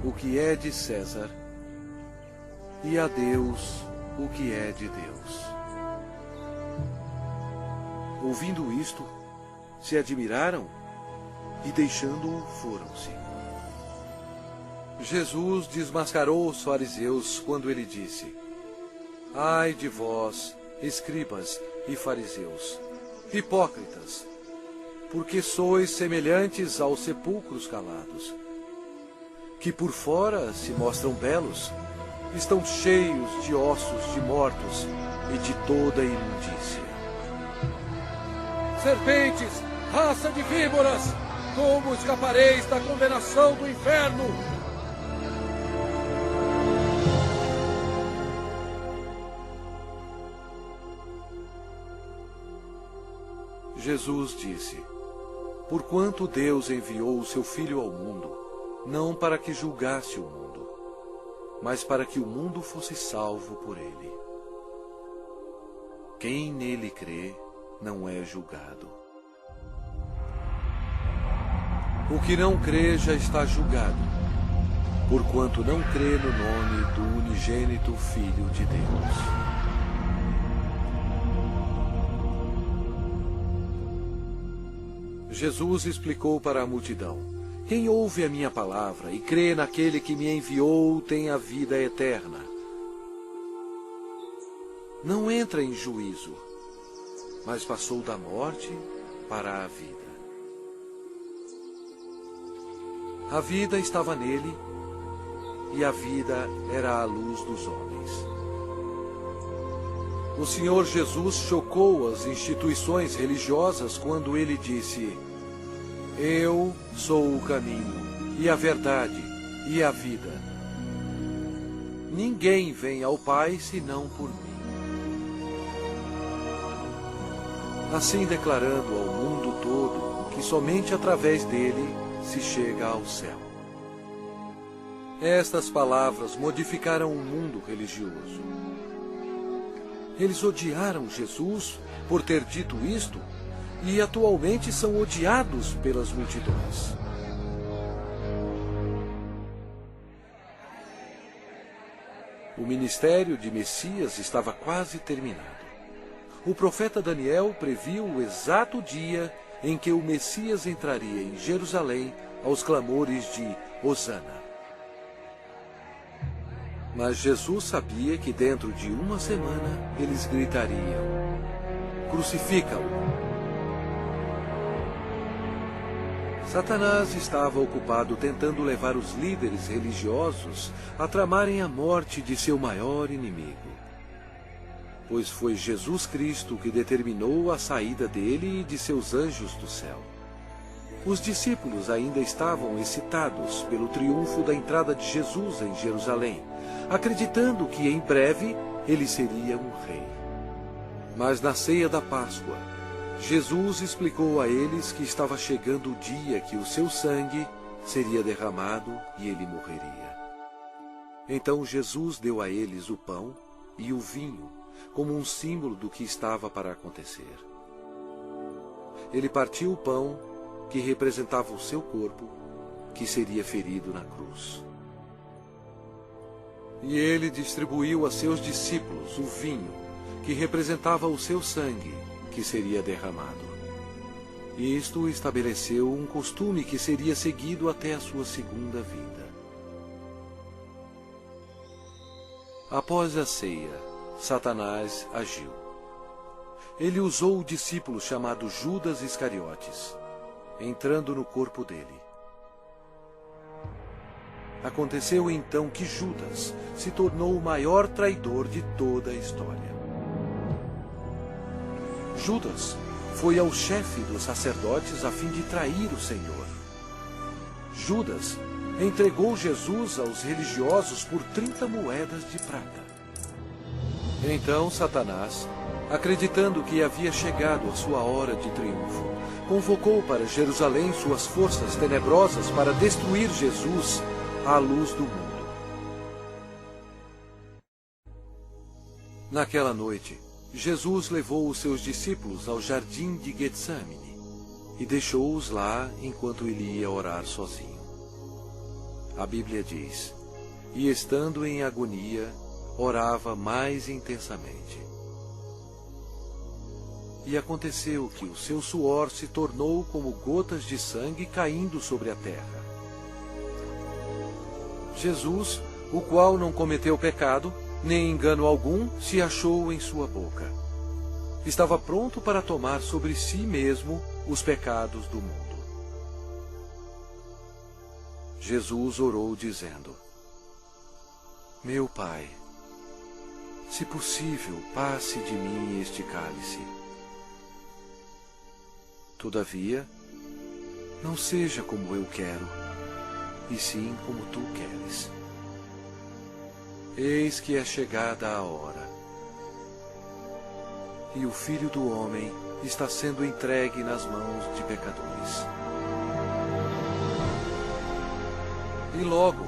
o que é de César, e a Deus o que é de Deus. Ouvindo isto, se admiraram e, deixando-o, foram-se. Jesus desmascarou os fariseus quando ele disse: ai de vós, escribas e fariseus, hipócritas, porque sois semelhantes aos sepulcros calados, que por fora se mostram belos, estão cheios de ossos de mortos e de toda imundícia. Serpentes, raça de víboras, como escapareis da condenação do inferno? Jesus disse: porquanto Deus enviou o seu Filho ao mundo, não para que julgasse o mundo, mas para que o mundo fosse salvo por ele. Quem nele crê não é julgado. O que não crê já está julgado, porquanto não crê no nome do unigênito Filho de Deus. Jesus explicou para a multidão: quem ouve a minha palavra e crê naquele que me enviou tem a vida eterna. Não entra em juízo, mas passou da morte para a vida. A vida estava nele, e a vida era a luz dos homens. O Senhor Jesus chocou as instituições religiosas quando ele disse: eu sou o caminho, e a verdade, e a vida. Ninguém vem ao Pai senão por mim. Assim declarando ao mundo todo que somente através dele se chega ao céu. Estas palavras modificaram o mundo religioso. Eles odiaram Jesus por ter dito isto e atualmente são odiados pelas multidões. O ministério de Messias estava quase terminado. O profeta Daniel previu o exato dia em que o Messias entraria em Jerusalém aos clamores de Hosana. Mas Jesus sabia que dentro de uma semana eles gritariam: crucifica-o! Satanás estava ocupado tentando levar os líderes religiosos a tramarem a morte de seu maior inimigo. Pois foi Jesus Cristo que determinou a saída dele e de seus anjos do céu. Os discípulos ainda estavam excitados pelo triunfo da entrada de Jesus em Jerusalém, acreditando que em breve ele seria um rei. Mas na ceia da Páscoa, Jesus explicou a eles que estava chegando o dia que o seu sangue seria derramado e ele morreria. Então Jesus deu a eles o pão e o vinho, como um símbolo do que estava para acontecer. Ele partiu o pão, que representava o seu corpo, que seria ferido na cruz. E ele distribuiu a seus discípulos o vinho, que representava o seu sangue, que seria derramado. Isto estabeleceu um costume que seria seguido até a sua segunda vinda. Após a ceia, Satanás agiu. Ele usou o discípulo chamado Judas Iscariotes, entrando no corpo dele. Aconteceu então que Judas se tornou o maior traidor de toda a história. Judas foi ao chefe dos sacerdotes a fim de trair o Senhor. Judas entregou Jesus aos religiosos por 30 moedas de prata. Então Satanás, acreditando que havia chegado a sua hora de triunfo, convocou para Jerusalém suas forças tenebrosas para destruir Jesus à luz do mundo. Naquela noite, Jesus levou os seus discípulos ao jardim de Getsemane e deixou-os lá enquanto ele ia orar sozinho. A Bíblia diz: e estando em agonia, orava mais intensamente. E aconteceu que o seu suor se tornou como gotas de sangue caindo sobre a terra. Jesus, o qual não cometeu pecado, nem engano algum se achou em sua boca, estava pronto para tomar sobre si mesmo os pecados do mundo. Jesus orou dizendo: meu Pai, se possível, passe de mim este cálice. Todavia, não seja como eu quero, e sim como tu queres. Eis que é chegada a hora, e o Filho do Homem está sendo entregue nas mãos de pecadores. E logo,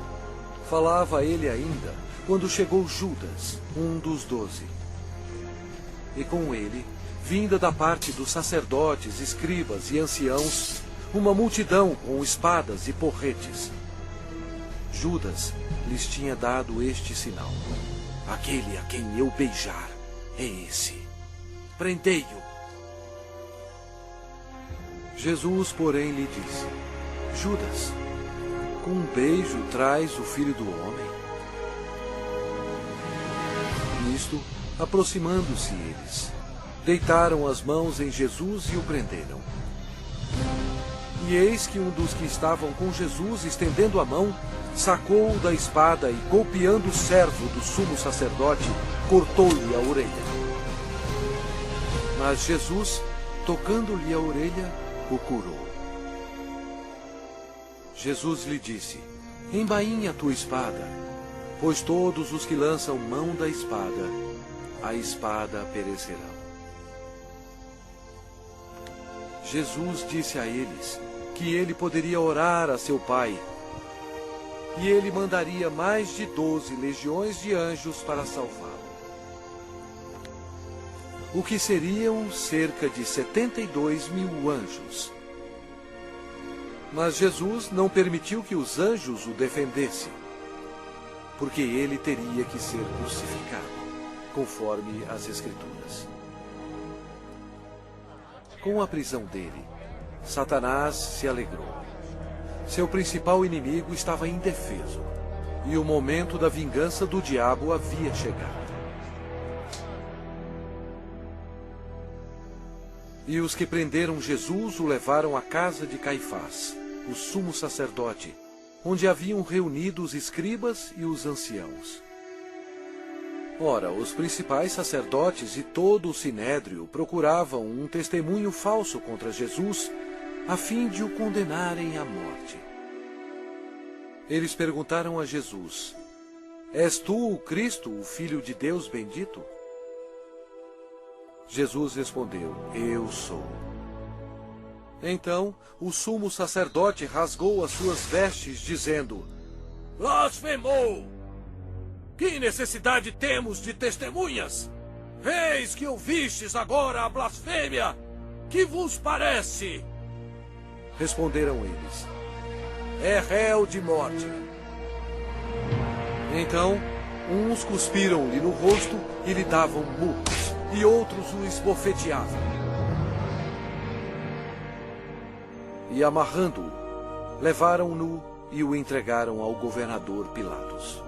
falava ele ainda, quando chegou Judas, um dos 12. E com ele, vinda da parte dos sacerdotes, escribas e anciãos, uma multidão com espadas e porretes. Judas lhes tinha dado este sinal: aquele a quem eu beijar é esse. Prendei-o. Jesus, porém, lhe disse: Judas, com um beijo traz o Filho do Homem? Nisto, aproximando-se eles, deitaram as mãos em Jesus e o prenderam. E eis que um dos que estavam com Jesus, estendendo a mão, sacou-o da espada e, golpeando o servo do sumo sacerdote, cortou-lhe a orelha. Mas Jesus, tocando-lhe a orelha, o curou. Jesus lhe disse: embainha a tua espada, pois todos os que lançam mão da espada, a espada perecerão. Jesus disse a eles que ele poderia orar a seu Pai, e ele mandaria mais de 12 legiões de anjos para salvá-lo. O que seriam cerca de 72.000 anjos. Mas Jesus não permitiu que os anjos o defendessem, porque ele teria que ser crucificado, conforme as Escrituras. Com a prisão dele, Satanás se alegrou. Seu principal inimigo estava indefeso, e o momento da vingança do diabo havia chegado. E os que prenderam Jesus o levaram à casa de Caifás, o sumo sacerdote, onde haviam reunido os escribas e os anciãos. Ora, os principais sacerdotes e todo o sinédrio procuravam um testemunho falso contra Jesus, a fim de o condenarem à morte. Eles perguntaram a Jesus: és tu o Cristo, o Filho de Deus bendito? Jesus respondeu: eu sou. Então o sumo sacerdote rasgou as suas vestes, dizendo: blasfemou! Que necessidade temos de testemunhas? Eis que ouvistes agora a blasfêmia! Que vos parece? Responderam eles: é réu de morte. Então, uns cuspiram-lhe no rosto e lhe davam murros, e outros o esbofeteavam. e, amarrando-o, levaram-no e o entregaram ao governador Pilatos.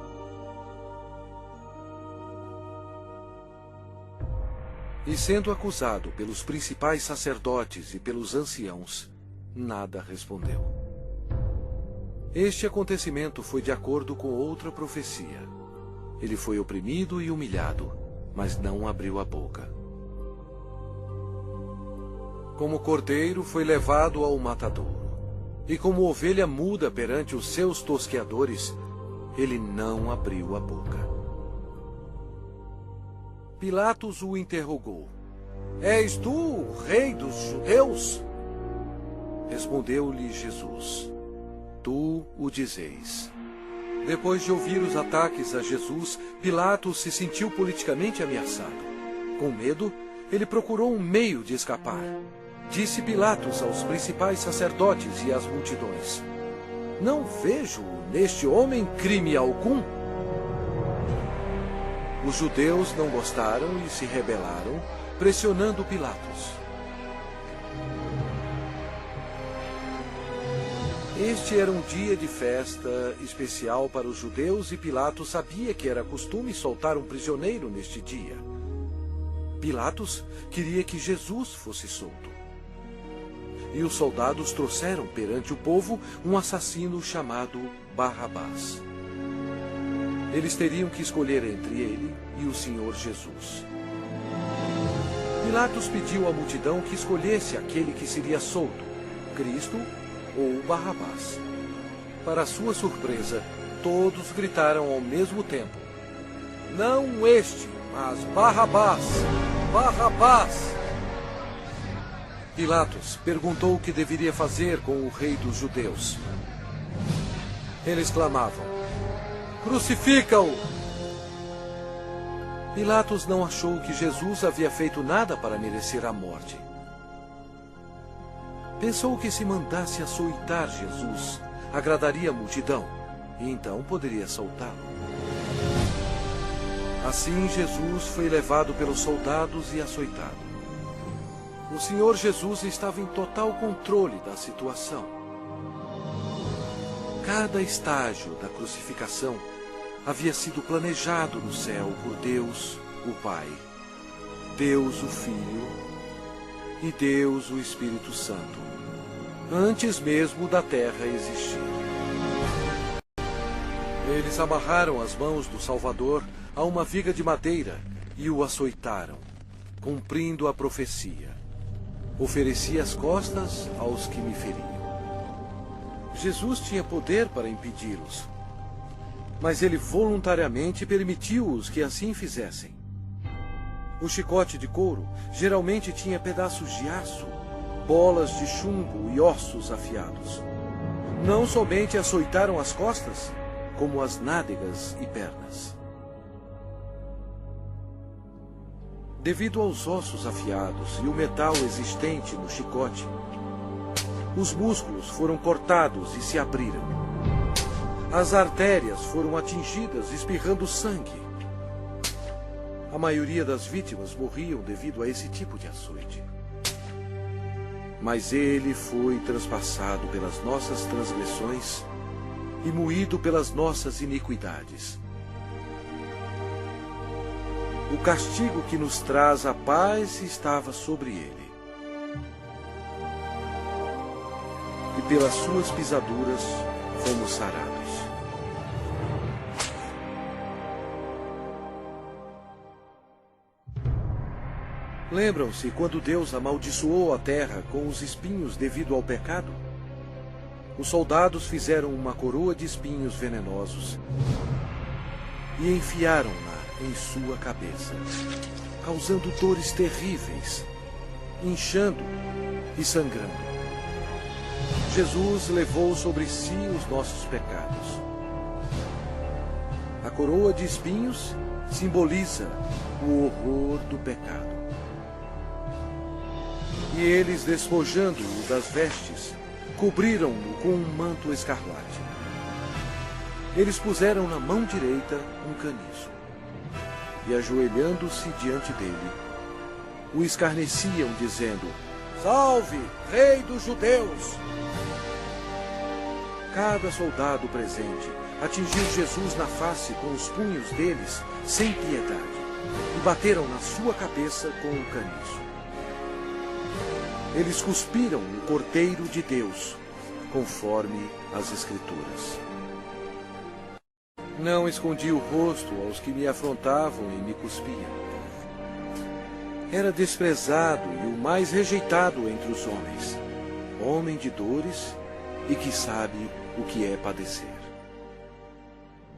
E sendo acusado pelos principais sacerdotes e pelos anciãos, nada respondeu. Este acontecimento foi de acordo com outra profecia. Ele foi oprimido e humilhado, mas não abriu a boca. Como cordeiro foi levado ao matadouro, e como ovelha muda perante os seus tosqueadores, ele não abriu a boca. Pilatos o interrogou: És tu o rei dos judeus? Respondeu-lhe Jesus: Tu o dizeis. Depois de ouvir os ataques a Jesus, Pilatos se sentiu politicamente ameaçado. Com medo, ele procurou um meio de escapar. Disse Pilatos aos principais sacerdotes e às multidões: Não vejo neste homem crime algum. Os judeus não gostaram e se rebelaram, pressionando Pilatos. Este era um dia de festa especial para os judeus e Pilatos sabia que era costume soltar um prisioneiro neste dia. Pilatos queria que Jesus fosse solto. E os soldados trouxeram perante o povo um assassino chamado Barrabás. Eles teriam que escolher entre ele e o Senhor Jesus. Pilatos pediu à multidão que escolhesse aquele que seria solto, Cristo ou Barrabás. Para sua surpresa, todos gritaram ao mesmo tempo: Não este, mas Barrabás! Barrabás! Pilatos perguntou o que deveria fazer com o rei dos judeus. Eles clamavam: Crucifica-o! Pilatos não achou que Jesus havia feito nada para merecer a morte. Pensou que se mandasse açoitar Jesus, agradaria a multidão, e então poderia soltá-lo. Assim Jesus foi levado pelos soldados e açoitado. O Senhor Jesus estava em total controle da situação. Cada estágio da crucificação havia sido planejado no céu por Deus, o Pai, Deus, o Filho e Deus, o Espírito Santo, antes mesmo da terra existir. Eles amarraram as mãos do Salvador a uma viga de madeira e o açoitaram, cumprindo a profecia: Ofereci as costas aos que me feriam. Jesus tinha poder para impedi-los, mas ele voluntariamente permitiu-os que assim fizessem. O chicote de couro geralmente tinha pedaços de aço, bolas de chumbo e ossos afiados. Não somente açoitaram as costas, como as nádegas e pernas. Devido aos ossos afiados e o metal existente no chicote, os músculos foram cortados e se abriram. As artérias foram atingidas, espirrando sangue. A maioria das vítimas morriam devido a esse tipo de açoite. Mas ele foi transpassado pelas nossas transgressões e moído pelas nossas iniquidades. O castigo que nos traz a paz estava sobre ele. E pelas suas pisaduras fomos sarados. Lembram-se quando Deus amaldiçoou a terra com os espinhos devido ao pecado? Os soldados fizeram uma coroa de espinhos venenosos e enfiaram-na em sua cabeça, causando dores terríveis, inchando e sangrando. Jesus levou sobre si os nossos pecados. A coroa de espinhos simboliza o horror do pecado. E eles, despojando-o das vestes, cobriram-no com um manto escarlate. Eles puseram na mão direita um caniço, e ajoelhando-se diante dele, o escarneciam, dizendo: Salve, Rei dos Judeus! Cada soldado presente atingiu Jesus na face com os punhos deles, sem piedade, e bateram na sua cabeça com o caniço. Eles cuspiram o Cordeiro de Deus, conforme as Escrituras. Não escondi o rosto aos que me afrontavam e me cuspiam. Era desprezado e o mais rejeitado entre os homens, homem de dores e que sabe o que é padecer.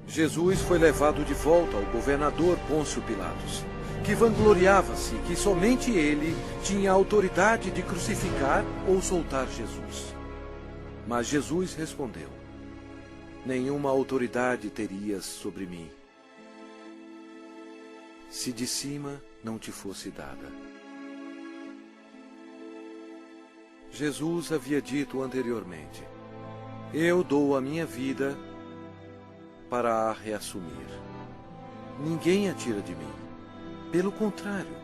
Jesus foi levado de volta ao governador Pôncio Pilatos, que vangloriava-se que somente ele tinha autoridade de crucificar ou soltar Jesus. Mas Jesus respondeu: nenhuma autoridade terias sobre mim, se de cima não te fosse dada. Jesus havia dito anteriormente: eu dou a minha vida para a reassumir. Ninguém a tira de mim. Pelo contrário,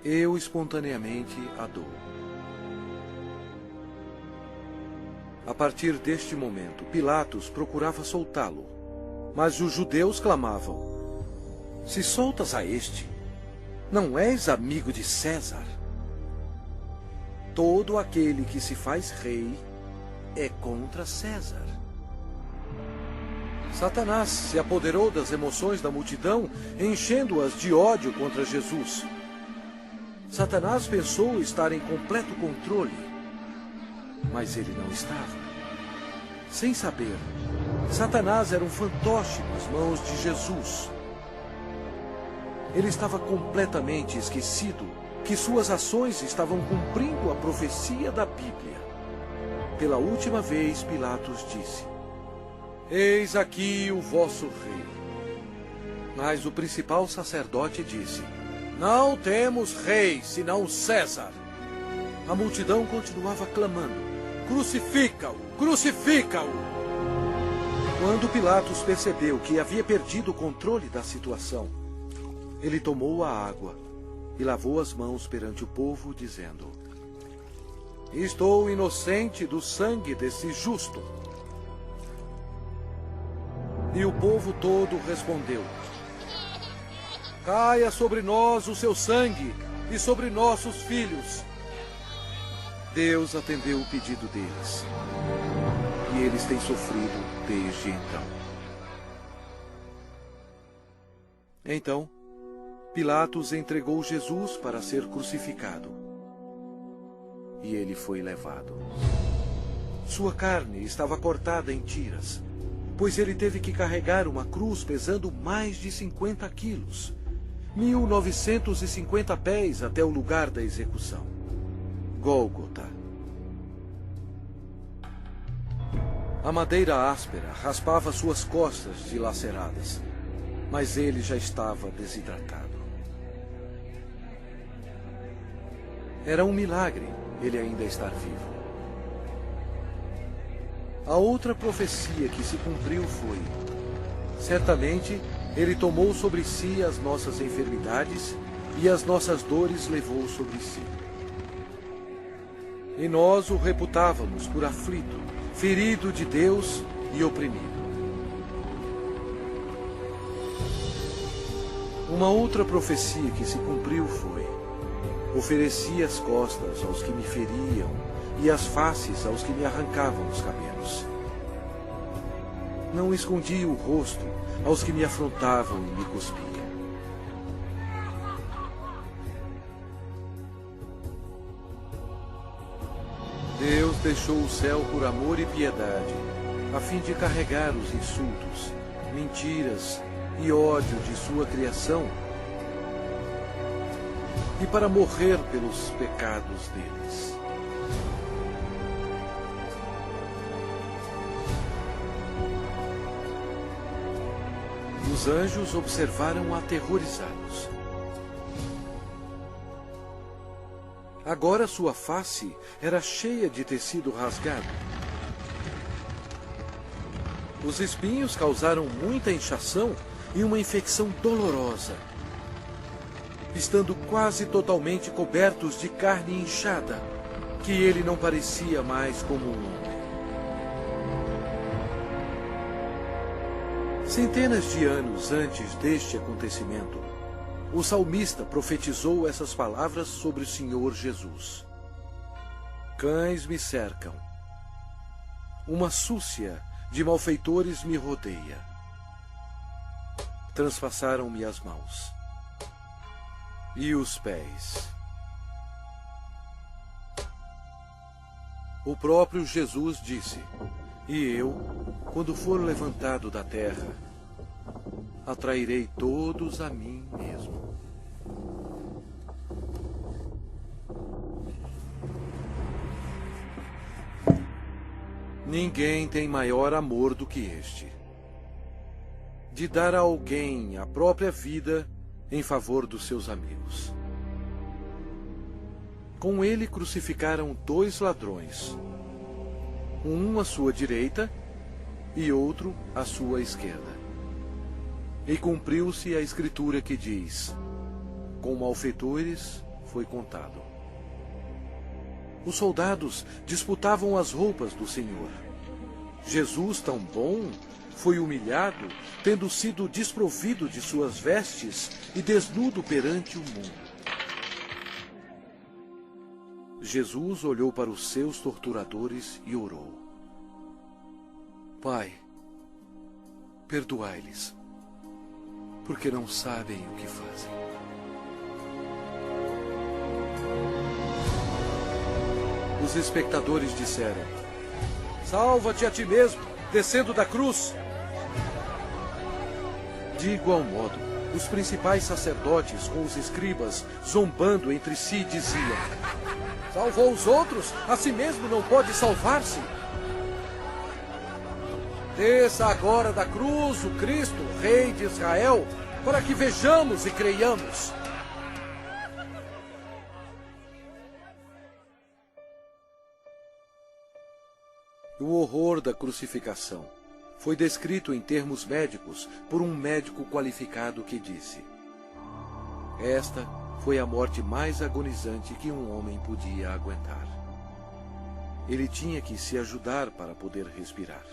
eu espontaneamente a dou. A partir deste momento, Pilatos procurava soltá-lo, mas os judeus clamavam: se soltas a este, não és amigo de César? Todo aquele que se faz rei é contra César. Satanás se apoderou das emoções da multidão, enchendo-as de ódio contra Jesus. Satanás pensou estar em completo controle, mas ele não estava. Sem saber, Satanás era um fantoche nas mãos de Jesus. Ele estava completamente esquecido que suas ações estavam cumprindo a profecia da Bíblia. Pela última vez, Pilatos disse: eis aqui o vosso rei. Mas o principal sacerdote disse: não temos rei, senão César. A multidão continuava clamando: crucifica-o, crucifica-o! Quando Pilatos percebeu que havia perdido o controle da situação, ele tomou a água e lavou as mãos perante o povo, dizendo: estou inocente do sangue desse justo. E o povo todo respondeu: caia sobre nós o seu sangue e sobre nossos filhos. Deus atendeu o pedido deles, e eles têm sofrido desde então. Então, Pilatos entregou Jesus para ser crucificado, e ele foi levado. Sua carne estava cortada em tiras, pois ele teve que carregar uma cruz pesando mais de 50 quilos, 1950 pés até o lugar da execução, Gólgota. A madeira áspera raspava suas costas dilaceradas, mas ele já estava desidratado. Era um milagre ele ainda estar vivo. A outra profecia que se cumpriu foi: certamente ele tomou sobre si as nossas enfermidades e as nossas dores levou sobre si. E nós o reputávamos por aflito, ferido de Deus e oprimido. Uma outra profecia que se cumpriu foi: ofereci as costas aos que me feriam e as faces aos que me arrancavam os cabelos. Não escondi o rosto aos que me afrontavam e me cuspiam. Deus deixou o céu por amor e piedade, a fim de carregar os insultos, mentiras e ódio de sua criação, e para morrer pelos pecados deles. Os anjos observaram aterrorizados. Agora sua face era cheia de tecido rasgado. Os espinhos causaram muita inchação e uma infecção dolorosa, estando quase totalmente cobertos de carne inchada. que ele não parecia mais como um homem. Centenas de anos antes deste acontecimento, o salmista profetizou essas palavras sobre o Senhor Jesus. Cães me cercam. Uma súcia de malfeitores me rodeia. Transpassaram-me as mãos e os pés. O próprio Jesus disse: e eu, quando for levantado da terra, atrairei todos a mim mesmo. Ninguém tem maior amor do que este, de dar a alguém a própria vida em favor dos seus amigos. Com ele crucificaram 2 ladrões, um à sua direita e outro à sua esquerda. E cumpriu-se a escritura que diz: com malfeitores foi contado. Os soldados disputavam as roupas do Senhor. Jesus, tão bom, foi humilhado, tendo sido desprovido de suas vestes e desnudo perante o mundo. Jesus olhou para os seus torturadores e orou: Pai, perdoai-lhes, porque não sabem o que fazem. Os espectadores disseram: salva-te a ti mesmo, descendo da cruz. De igual modo, os principais sacerdotes com os escribas, zombando entre si, diziam: salvou os outros, a si mesmo não pode salvar-se. Desça agora da cruz o Cristo, Rei de Israel, para que vejamos e creiamos. O horror da crucificação foi descrito em termos médicos por um médico qualificado que disse: esta foi a morte mais agonizante que um homem podia aguentar. Ele tinha que se ajudar para poder respirar.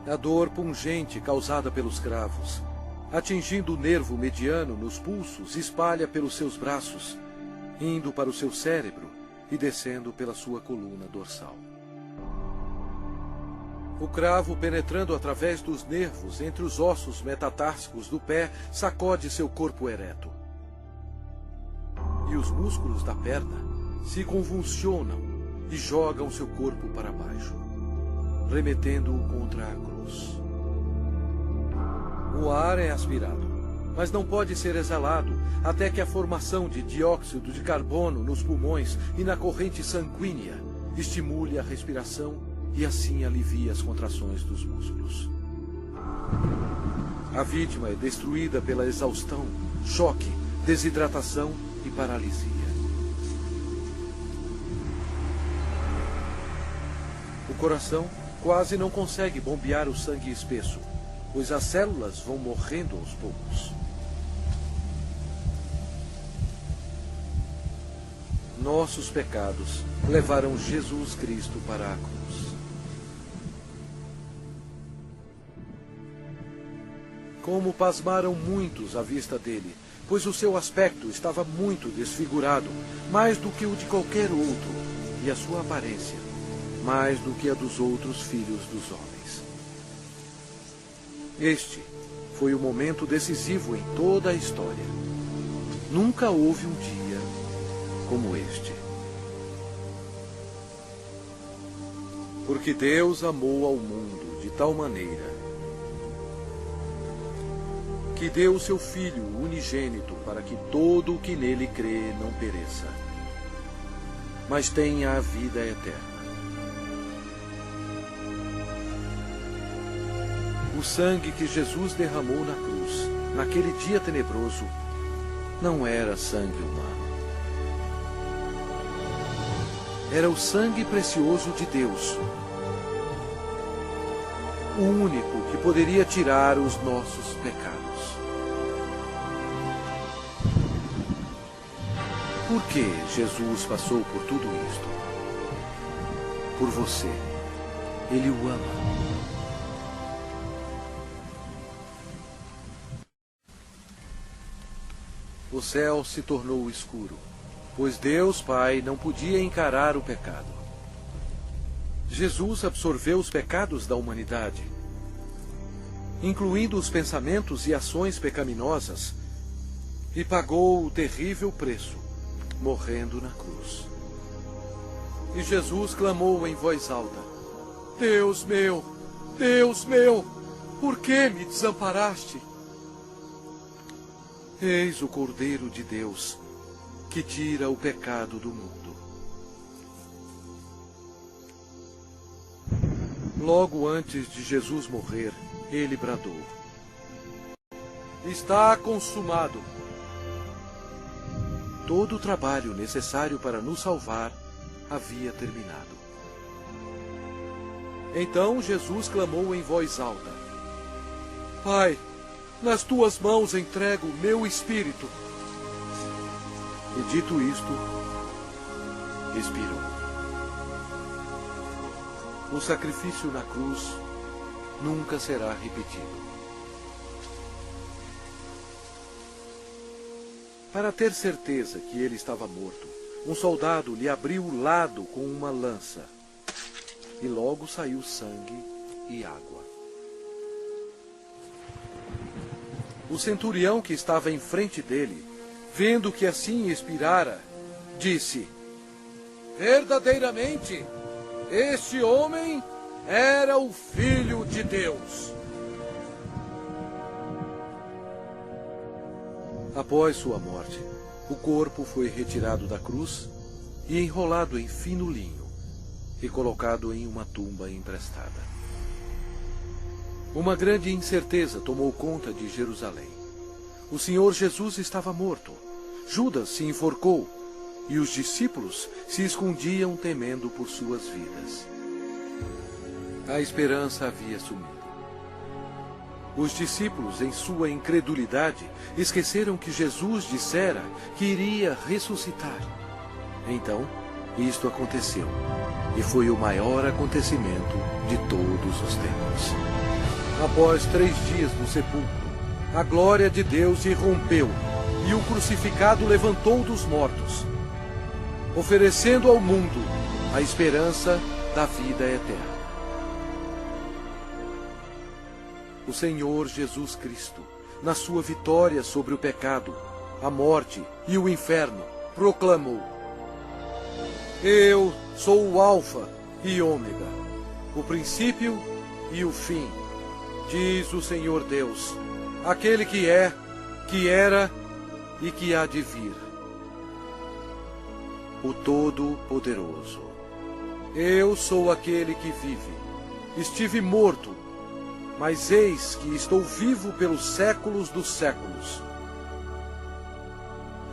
A dor pungente causada pelos cravos, atingindo o nervo mediano nos pulsos, espalha pelos seus braços, indo para o seu cérebro e descendo pela sua coluna dorsal. O cravo, penetrando através dos nervos entre os ossos metatársicos do pé, sacode seu corpo ereto. E os músculos da perna se convulsionam e jogam seu corpo para baixo, remetendo-o contra a cruz. O ar é aspirado, mas não pode ser exalado até que a formação de dióxido de carbono nos pulmões e na corrente sanguínea estimule a respiração e assim alivie as contrações dos músculos. A vítima é destruída pela exaustão, choque, desidratação e paralisia. O coração quase não consegue bombear o sangue espesso, pois as células vão morrendo aos poucos. Nossos pecados levaram Jesus Cristo para a cruz. Como pasmaram muitos à vista dele, pois o seu aspecto estava muito desfigurado, mais do que o de qualquer outro, e a sua aparência, mais do que a dos outros filhos dos homens. Este foi o momento decisivo em toda a história. Nunca houve um dia como este. Porque Deus amou ao mundo de tal maneira que deu o seu Filho unigênito para que todo o que nele crê não pereça, mas tenha a vida eterna. O sangue que Jesus derramou na cruz, naquele dia tenebroso, não era sangue humano. Era o sangue precioso de Deus, o único que poderia tirar os nossos pecados. Por que Jesus passou por tudo isto? Por você. Ele o ama. O céu se tornou escuro, pois Deus Pai não podia encarar o pecado. Jesus absorveu os pecados da humanidade, incluindo os pensamentos e ações pecaminosas, e pagou o terrível preço, morrendo na cruz. E Jesus clamou em voz alta: Deus meu, por que me desamparaste? Eis o Cordeiro de Deus, que tira o pecado do mundo. Logo antes de Jesus morrer, ele bradou: Está consumado. Todo o trabalho necessário para nos salvar havia terminado. Então Jesus clamou em voz alta: Pai, nas tuas mãos entrego o meu espírito. E dito isto, expirou. O sacrifício na cruz nunca será repetido. Para ter certeza que ele estava morto, um soldado lhe abriu o lado com uma lança, e logo saiu sangue e água. O centurião que estava em frente dele, vendo que assim expirara, disse: Verdadeiramente, este homem era o Filho de Deus. Após sua morte, o corpo foi retirado da cruz e enrolado em fino linho e colocado em uma tumba emprestada. Uma grande incerteza tomou conta de Jerusalém. O Senhor Jesus estava morto. Judas se enforcou e os discípulos se escondiam temendo por suas vidas. A esperança havia sumido. Os discípulos, em sua incredulidade, esqueceram que Jesus dissera que iria ressuscitar. Então, isto aconteceu, e foi o maior acontecimento de todos os tempos. Após 3 dias no sepulcro, a glória de Deus irrompeu, e o crucificado levantou dos mortos, oferecendo ao mundo a esperança da vida eterna. O Senhor Jesus Cristo, na sua vitória sobre o pecado, a morte e o inferno, proclamou: Eu sou o Alfa e Ômega, o princípio e o fim, diz o Senhor Deus, aquele que é, que era e que há de vir, o Todo-Poderoso. Eu sou aquele que vive. Estive morto, mas eis que estou vivo pelos séculos dos séculos.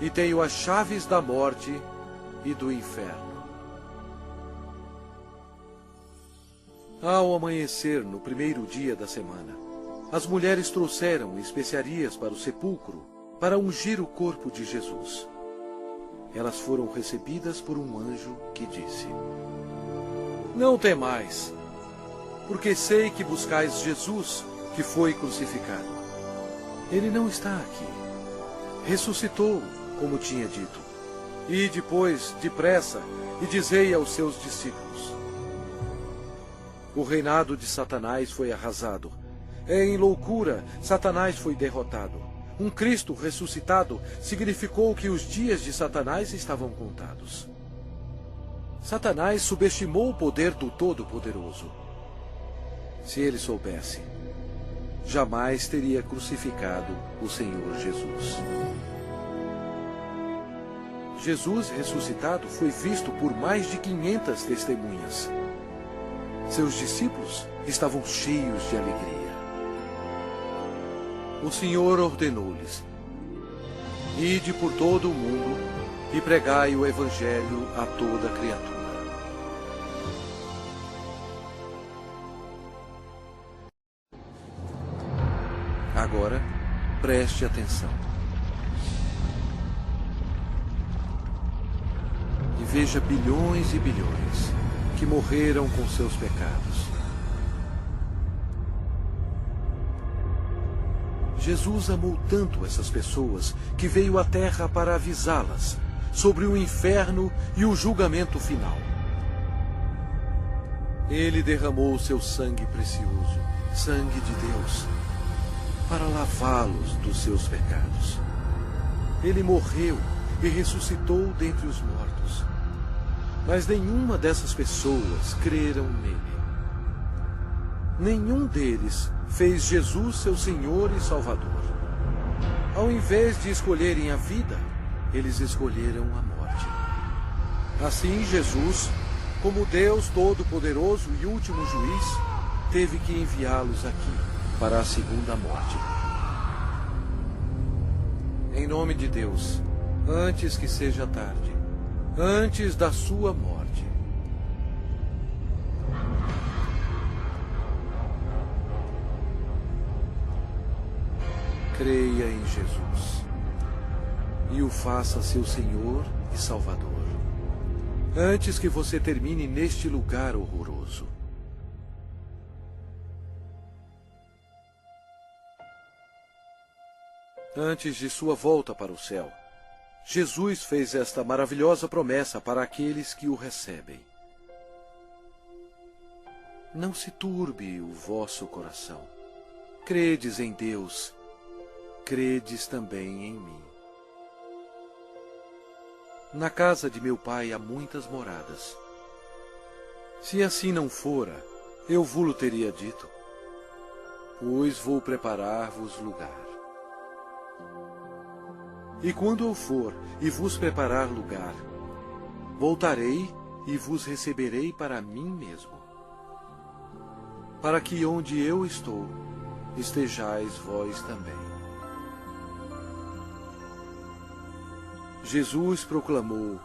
E tenho as chaves da morte e do inferno. Ao amanhecer, no primeiro dia da semana, as mulheres trouxeram especiarias para o sepulcro para ungir o corpo de Jesus. Elas foram recebidas por um anjo que disse: Não temais, porque sei que buscais Jesus, que foi crucificado. Ele não está aqui. Ressuscitou, como tinha dito. E depois, depressa, e dizei aos seus discípulos: O reinado de Satanás foi arrasado. Em loucura, Satanás foi derrotado. Um Cristo ressuscitado significou que os dias de Satanás estavam contados. Satanás subestimou o poder do Todo-Poderoso. Se ele soubesse, jamais teria crucificado o Senhor Jesus. Jesus ressuscitado foi visto por mais de 500 testemunhas. Seus discípulos estavam cheios de alegria. O Senhor ordenou-lhes: Ide por todo o mundo e pregai o Evangelho a toda criatura. Agora, preste atenção. veja bilhões e bilhões que morreram com seus pecados. Jesus amou tanto essas pessoas que veio à Terra para avisá-las sobre o inferno e o julgamento final. Ele derramou seu sangue precioso, sangue de Deus, para lavá-los dos seus pecados. Ele morreu e ressuscitou dentre os mortos. Mas nenhuma dessas pessoas creram nele. Nenhum deles fez Jesus seu Senhor e Salvador. Ao invés de escolherem a vida, eles escolheram a morte. Assim, Jesus, como Deus Todo-Poderoso e último juiz, teve que enviá-los aqui para a segunda morte. Em nome de Deus, antes que seja tarde, antes da sua morte, creia em Jesus e o faça seu Senhor e Salvador, antes que você termine neste lugar horroroso. Antes de sua volta para o céu, Jesus fez esta maravilhosa promessa para aqueles que o recebem. Não se turbe o vosso coração. Credes em Deus, credes também em mim. Na casa de meu Pai há muitas moradas. Se assim não fora, eu vou-lo teria dito, pois vou preparar-vos lugar. E quando eu for e vos preparar lugar, voltarei e vos receberei para mim mesmo, para que onde eu estou, estejais vós também. Jesus proclamou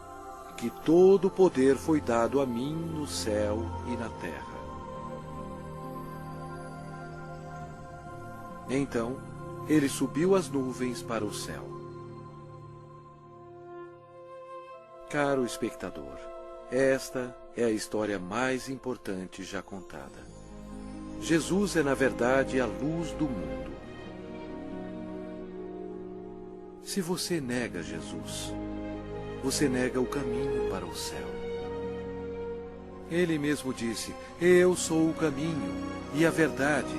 que todo o poder foi dado a mim no céu e na terra. Então, ele subiu às nuvens para o céu. Caro espectador, esta é a história mais importante já contada. Jesus é, na verdade, a luz do mundo. Se você nega Jesus, você nega o caminho para o céu. Ele mesmo disse: eu sou o caminho, e a verdade,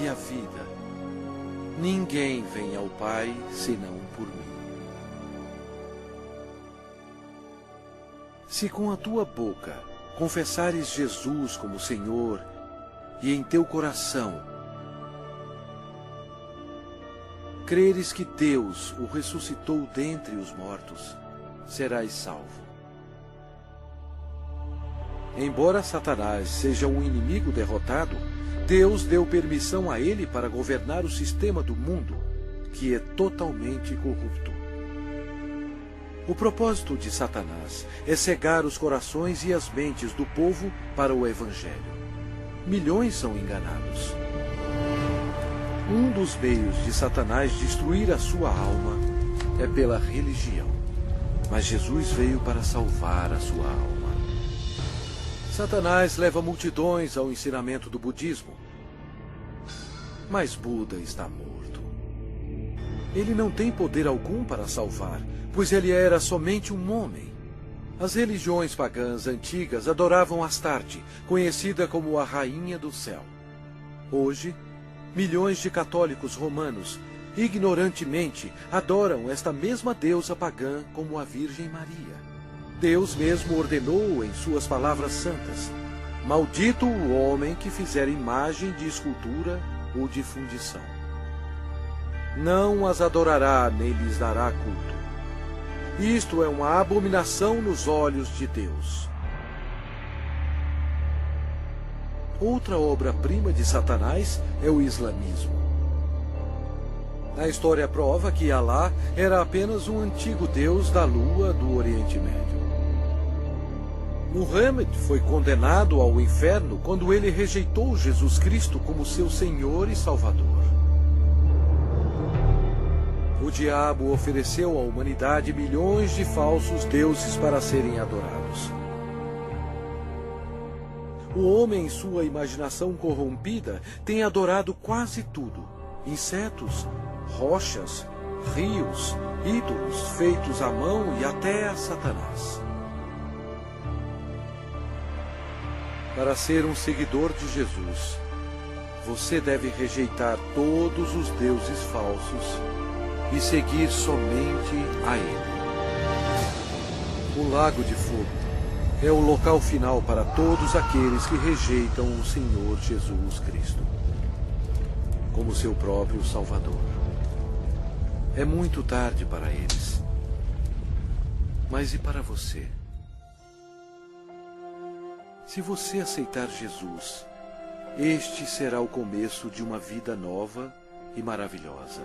e a vida. Ninguém vem ao Pai senão por mim. Se com a tua boca confessares Jesus como Senhor e em teu coração creres que Deus o ressuscitou dentre os mortos, serás salvo. Embora Satanás seja um inimigo derrotado, Deus deu permissão a ele para governar o sistema do mundo, que é totalmente corrupto. O propósito de Satanás é cegar os corações e as mentes do povo para o Evangelho. Milhões são enganados. Um dos meios de Satanás destruir a sua alma é pela religião. Mas Jesus veio para salvar a sua alma. Satanás leva multidões ao ensinamento do budismo. Mas Buda está morto. Ele não tem poder algum para salvar, pois ele era somente um homem. As religiões pagãs antigas adoravam Astarte, conhecida como a Rainha do Céu. Hoje, milhões de católicos romanos, ignorantemente, adoram esta mesma deusa pagã como a Virgem Maria. Deus mesmo ordenou em suas palavras santas: maldito o homem que fizer imagem de escultura ou de fundição. Não as adorará nem lhes dará culto. Isto é uma abominação nos olhos de Deus. Outra obra-prima de Satanás é o islamismo. A história prova que Alá era apenas um antigo deus da lua do Oriente Médio. Muhammad foi condenado ao inferno quando ele rejeitou Jesus Cristo como seu Senhor e Salvador. O diabo ofereceu à humanidade milhões de falsos deuses para serem adorados. O homem, em sua imaginação corrompida, tem adorado quase tudo: insetos, rochas, rios, ídolos feitos à mão e até a Satanás. Para ser um seguidor de Jesus, você deve rejeitar todos os deuses falsos e seguir somente a Ele. O Lago de Fogo é o local final para todos aqueles que rejeitam o Senhor Jesus Cristo como seu próprio Salvador. É muito tarde para eles. Mas e para você? Se você aceitar Jesus, este será o começo de uma vida nova e maravilhosa.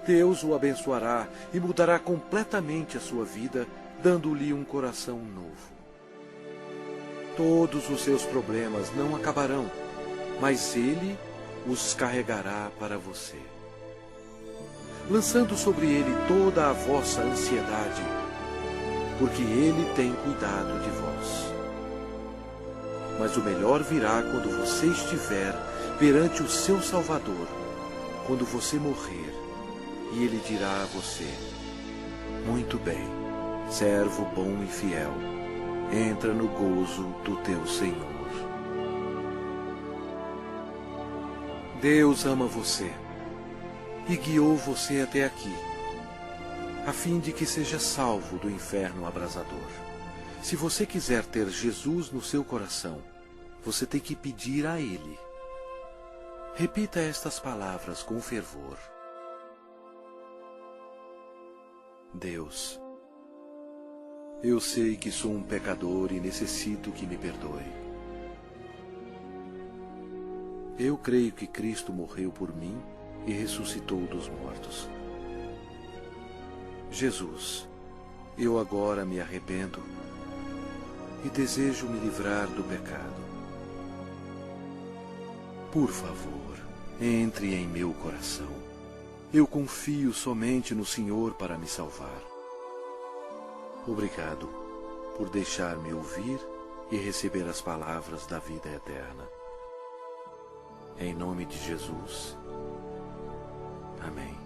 Deus o abençoará e mudará completamente a sua vida, dando-lhe um coração novo. Todos os seus problemas não acabarão, mas Ele os carregará para você, lançando sobre Ele toda a vossa ansiedade, porque Ele tem cuidado de vós. Mas o melhor virá quando você estiver perante o seu Salvador, quando você morrer, e Ele dirá a você: muito bem, servo bom e fiel, entra no gozo do teu Senhor. Deus ama você e guiou você até aqui, a fim de que seja salvo do inferno abrasador. Se você quiser ter Jesus no seu coração, você tem que pedir a Ele. Repita estas palavras com fervor. Deus, eu sei que sou um pecador e necessito que me perdoe. Eu creio que Cristo morreu por mim e ressuscitou dos mortos. Jesus, eu agora me arrependo e desejo me livrar do pecado. Por favor, entre em meu coração. Eu confio somente no Senhor para me salvar. Obrigado por deixar-me ouvir e receber as palavras da vida eterna. Em nome de Jesus. Amém.